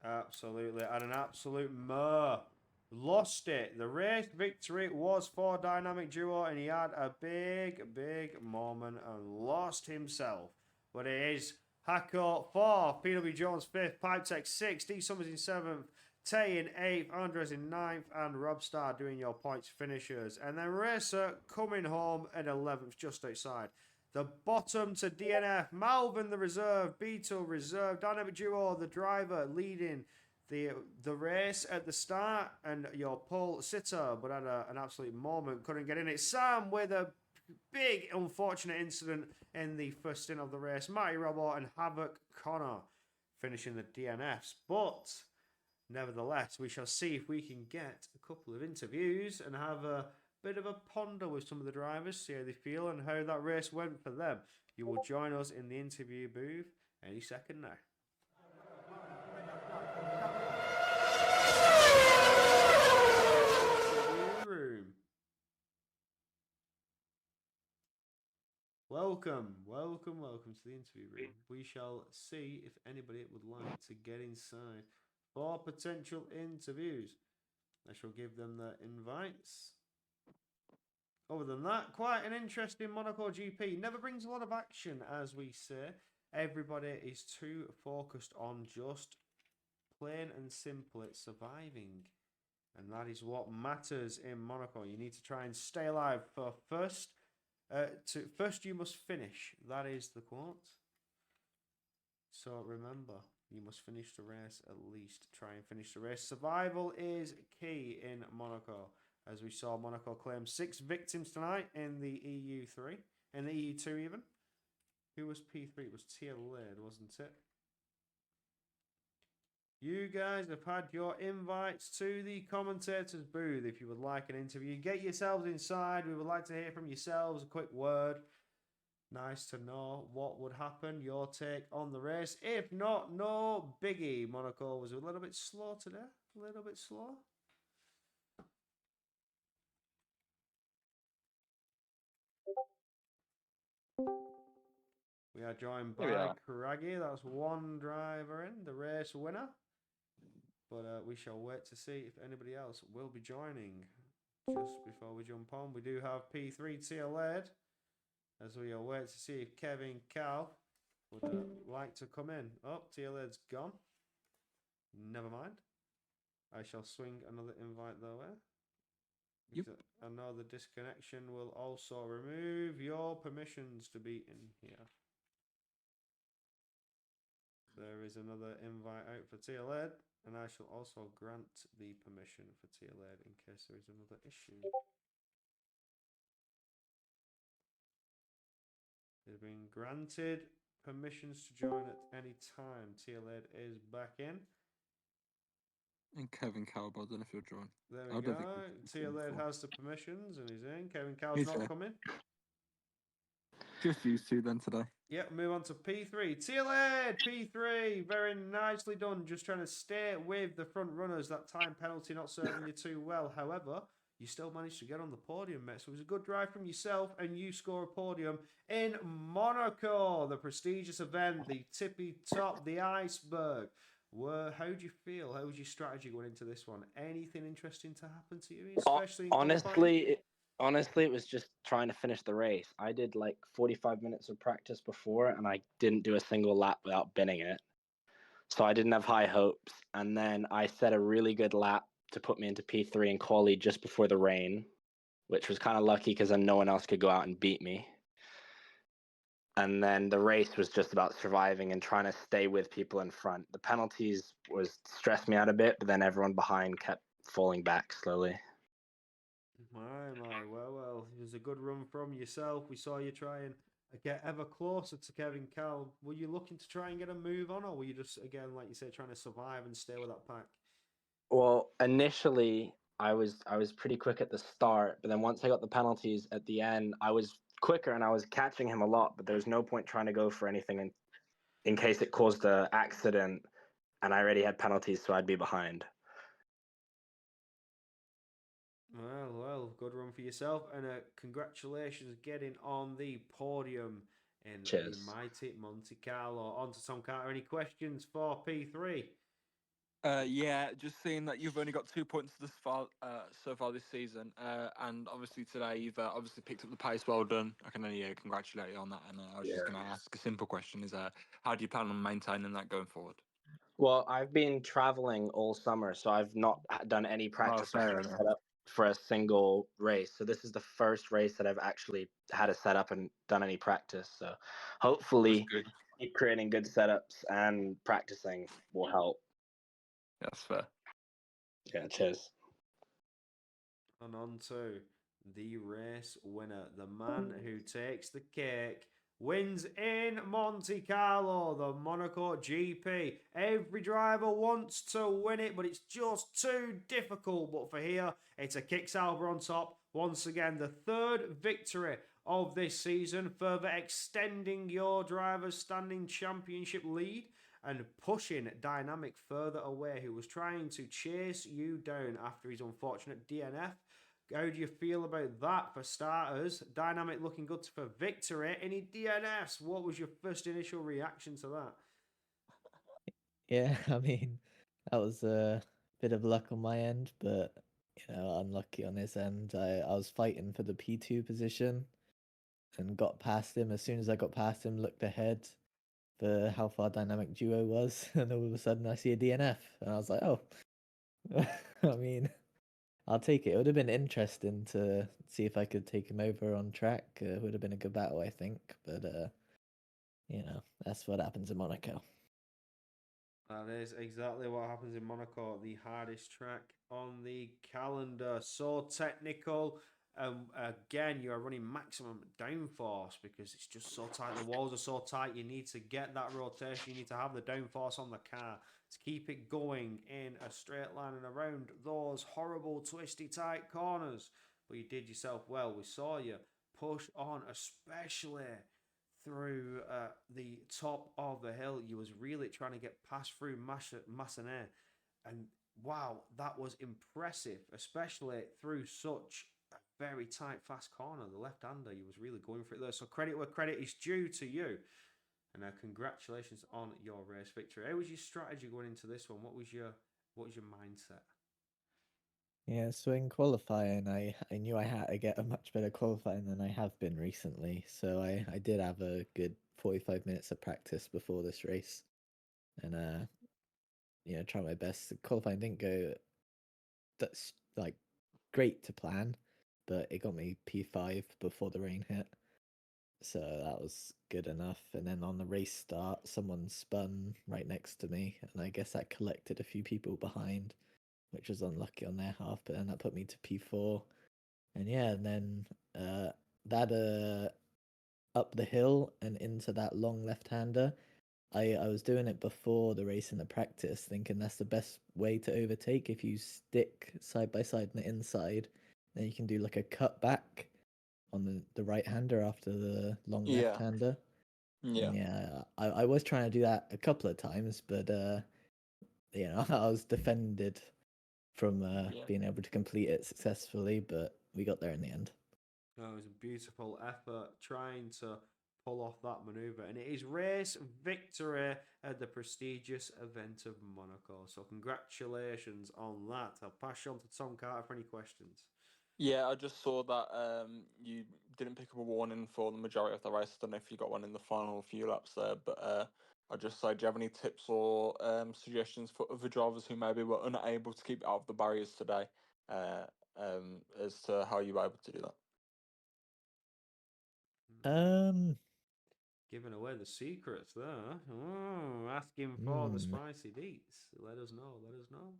A: Absolutely. And an absolute murr. Lost it. The race victory was for Dynamic Duo, and he had a big, big moment and lost himself. But it is Hako 4th, PW Jones 5th, Pipetech 6th, D Summers in 7th, Tay in 8th, Andres in 9th, and Robstar doing your points finishers. And then Racer coming home at 11th, just outside. The bottom to DNF, Malvin the reserve, Beetle reserve, Dynamic Duo the driver leading the race at the start, and your pole sitter, but had an absolute moment, couldn't get in it. Sam with a big unfortunate incident in the first stint of the race. Matty Robot and Havoc Connor finishing the DNFs, but nevertheless, we shall see if we can get a couple of interviews and have a bit of a ponder with some of the drivers, see how they feel and how that race went for them. You will join us in the interview booth any second now. Room. Welcome to the interview room. We shall see if anybody would like to get inside for potential interviews. I shall give them the invites. Other than that, quite an interesting Monaco GP. Never brings a lot of action, as we say. Everybody is too focused on just plain and simple surviving. And that is what matters in Monaco. You need to try and stay alive for first. First you must finish. That is the quote. So remember, you must finish the race at least. Try and finish the race. Survival is key in Monaco. As we saw, Monaco claim 6 victims tonight in the EU3. In the EU2 even. Who was P3? It was Tia Laird, wasn't it? You guys have had your invites to the commentators booth. If you would like an interview, get yourselves inside. We would like to hear from yourselves. A quick word. Nice to know what would happen. Your take on the race. If not, no biggie. Monaco was a little bit slow today. A little bit slow. We are joined by Craggy. That's one driver in, the race winner. But we shall wait to see if anybody else will be joining. Just before we jump on, we do have P3 Tia Laird, as we await to see if Kevin Cal would like to come in. Oh, Tia Laird's gone. Never mind. I shall swing another invite their way. Yep. I know the disconnection will also remove your permissions to be in here. There is another invite out for TLED, and I shall also grant the permission for TLED in case there is another issue. They've been granted permissions to join at any time. TLED is back in.
B: And Kevin Cowboy, I don't know if you'll join.
A: There
B: I
A: we
B: don't
A: go.
B: think we've seen him
A: TLED
B: before.
A: has the permissions and he's in. Kevin Cow's
B: He's
A: not
B: here.
A: coming.
B: Just used to then today.
A: Yep, move on to P3. TLED, P3, very nicely done. Just trying to stay with the front runners. That time penalty not serving you too well. However, you still managed to get on the podium, mate. So it was a good drive from yourself, and you score a podium in Monaco, the prestigious event, the tippy top, the iceberg. How do you feel? How was your strategy going into this one? Anything interesting to happen to you, especially in qualifying?
C: Honestly, it was just trying to finish the race. I did like 45 minutes of practice before, and I didn't do a single lap without binning it. So I didn't have high hopes. And then I set a really good lap to put me into P3 in quali just before the rain, which was kind of lucky because then no one else could go out and beat me. And then the race was just about surviving and trying to stay with people in front. The penalties was stressed me out a bit, but then everyone behind kept falling back slowly.
A: My. Well. It was a good run from yourself. We saw you try and get ever closer to Kevin Cal. Were you looking to try and get a move on, or were you just, again, like you said, trying to survive and stay with that pack?
C: Well, initially I was pretty quick at the start, but then once I got the penalties at the end, I was quicker and I was catching him a lot, but there was no point trying to go for anything in case it caused an accident, and I already had penalties, so I'd be behind.
A: Well, good run for yourself, and congratulations getting on the podium in
C: Cheers.
A: the mighty Monte Carlo. On to Tom Carter. Any questions for P3?
B: Yeah, just seeing that you've only got 2 points so far this season, and obviously today you've obviously picked up the pace. Well done. I can only congratulate you on that. And I was just going to ask a simple question: is how do you plan on maintaining that going forward?
C: Well, I've been traveling all summer, so I've not done any practice
B: fair
C: or
B: enough.
C: set up for a single race. So this is the first race that I've actually had a setup and done any practice. So hopefully keep creating good setups and practicing will help.
B: That's fair.
C: Yeah, cheers.
A: And on to the race winner, the man who takes the cake, wins in Monte Carlo, the Monaco GP. Every driver wants to win it, but it's just too difficult. But for here, it's a Kick Sauber on top. Once again, the third victory of this season, further extending your driver's standing championship lead and pushing Dynamic further away, who was trying to chase you down after his unfortunate DNF. How do you feel about that for starters? Dynamic looking good for victory. Any DNFs? What was your first initial reaction to that?
D: Yeah, I mean, that was a bit of luck on my end, but unlucky on his end. I was fighting for the P2 position and got past him. As soon as I got past him, looked ahead for how far Dynamic Duo was, and all of a sudden I see a DNF, and I was like, oh. I mean, I'll take it. It would have been interesting to see if I could take him over on track. It would have been a good battle, I think. But that's what happens in Monaco.
A: That is exactly what happens in Monaco, the hardest track on the calendar. So technical. Again, you are running maximum downforce because it's just so tight. The walls are so tight. You need to get that rotation. You need to have the downforce on the car to keep it going in a straight line and around those horrible, twisty, tight corners. But you did yourself well. We saw you push on, especially through the top of the hill. You was really trying to get past through Massenet, and wow, that was impressive, especially through such a very tight, fast corner. The left-hander, you was really going for it there. So credit where credit is due to you, and congratulations on your race victory. How was your strategy going into this one? What was your mindset?
D: Yeah, so in qualifying, I knew I had to get a much better qualifying than I have been recently. So I did have a good 45 minutes of practice before this race, and try my best. The qualifying didn't go that's like great to plan, but it got me P5 before the rain hit. so that was good enough. And then on the race start, someone spun right next to me, and I guess that collected a few people behind, which was unlucky on their half. But then that put me to P4, and yeah, and then that up the hill and into that long left-hander. I was doing it before the race in the practice, thinking that's the best way to overtake. If you stick side by side on the inside, then you can do like a cut back on the right hander after the long
B: Yeah.
D: left hander.
B: Yeah.
D: And yeah, I was trying to do that a couple of times, but you know, I was defended from
B: Yeah.
D: being able to complete it successfully, but we got there in the end.
A: Oh, it was a beautiful effort trying to pull off that maneuver, and it is race victory at the prestigious event of Monaco. So congratulations on that. I'll pass you on to Tom Carter for any questions.
B: Yeah, I just saw that you didn't pick up a warning for the majority of the race. I don't know if you got one in the final few laps there, but I just say, do you have any tips or suggestions for other drivers who maybe were unable to keep out of the barriers today, as to how you were able to do that?
A: Giving away the secrets there. Oh, asking for the spicy deets. Let us know. Let us know.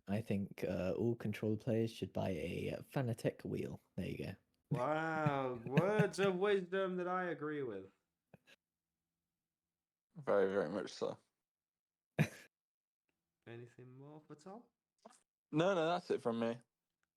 D: I think all control players should buy a Fanatec wheel. There you go.
A: Wow, words of wisdom that I agree with.
B: Very, very much so.
A: Anything more for Tom?
B: No, that's it from me.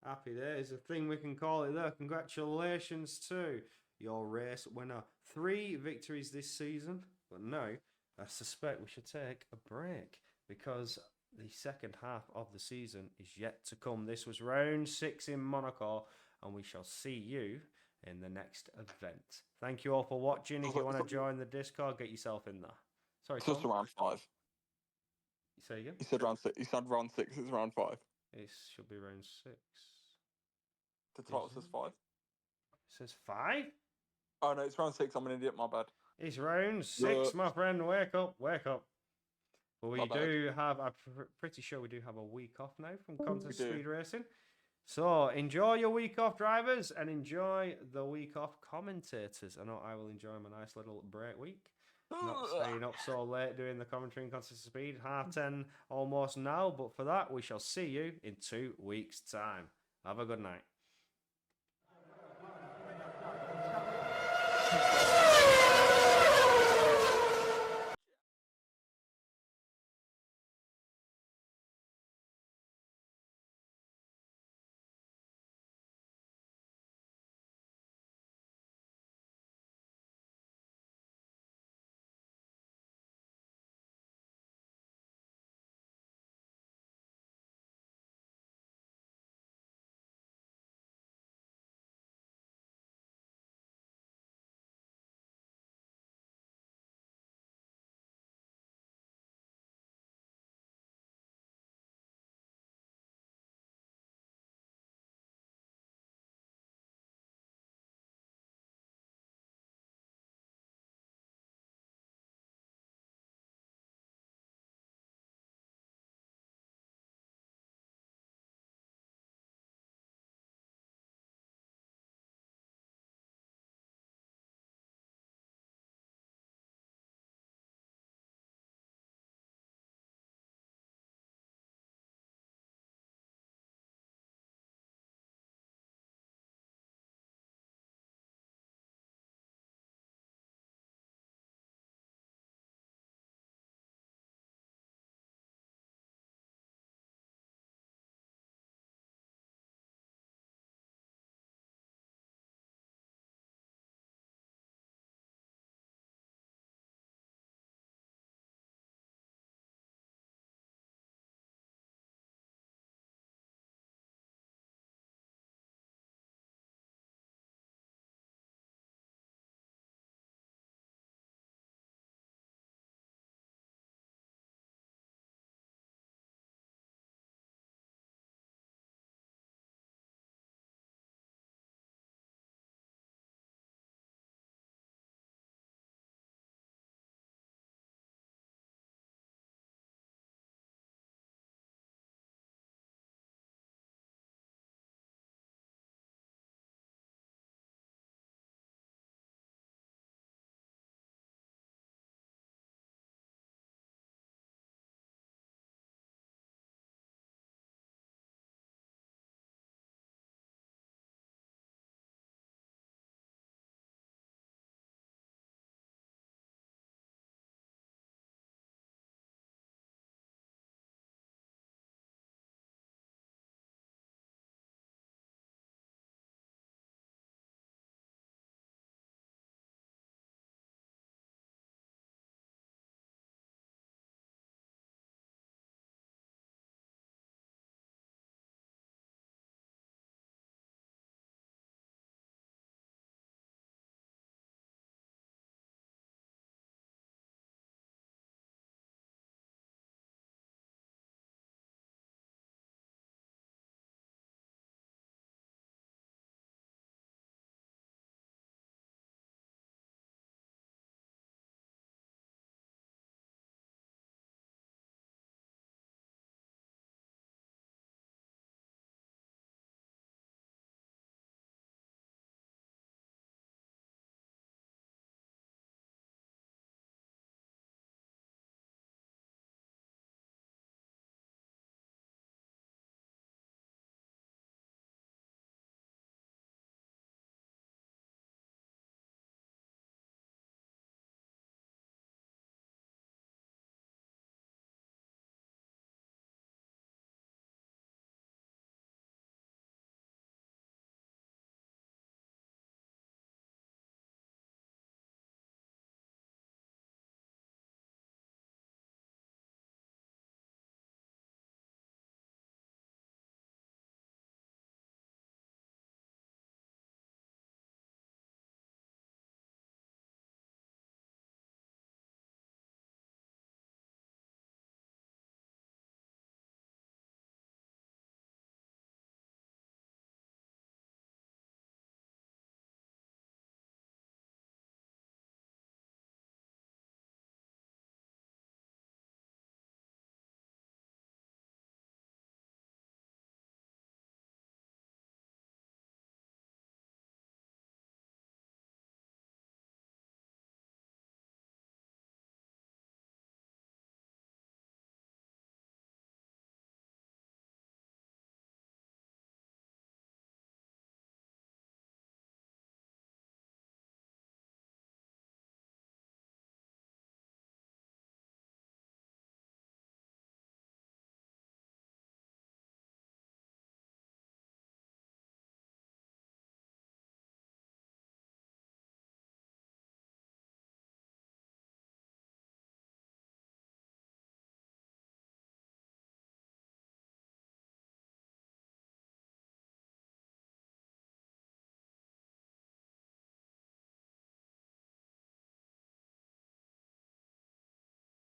A: Happy days. A thing we can call it there. Congratulations to your race winner. 3 victories this season. But no, I suspect we should take a break because the second half of the season is yet to come. This was round 6 in Monaco, and we shall see you in the next event. Thank you all for watching. If you want to join the Discord, get yourself in there. Sorry,
B: It's just
A: Tom.
B: round 5.
A: You say again?
B: You said round 6. You said round 6. It's round 5.
A: It should be round 6.
B: The title says 5.
A: It says 5?
B: Oh no, it's round 6. I'm an idiot. My bad.
A: It's round 6, my friend. Wake up, wake up. But we
B: My bad.
A: do have, I'm pretty sure we do have a week off now from Contest
B: do.
A: Speed Racing. So enjoy your week off, drivers, and enjoy the week off, commentators. I know I will enjoy my nice little break week. Not staying up so late doing the commentary in Contest Speed. 10:30 almost now, but for that, we shall see you in 2 weeks' time. Have a good night.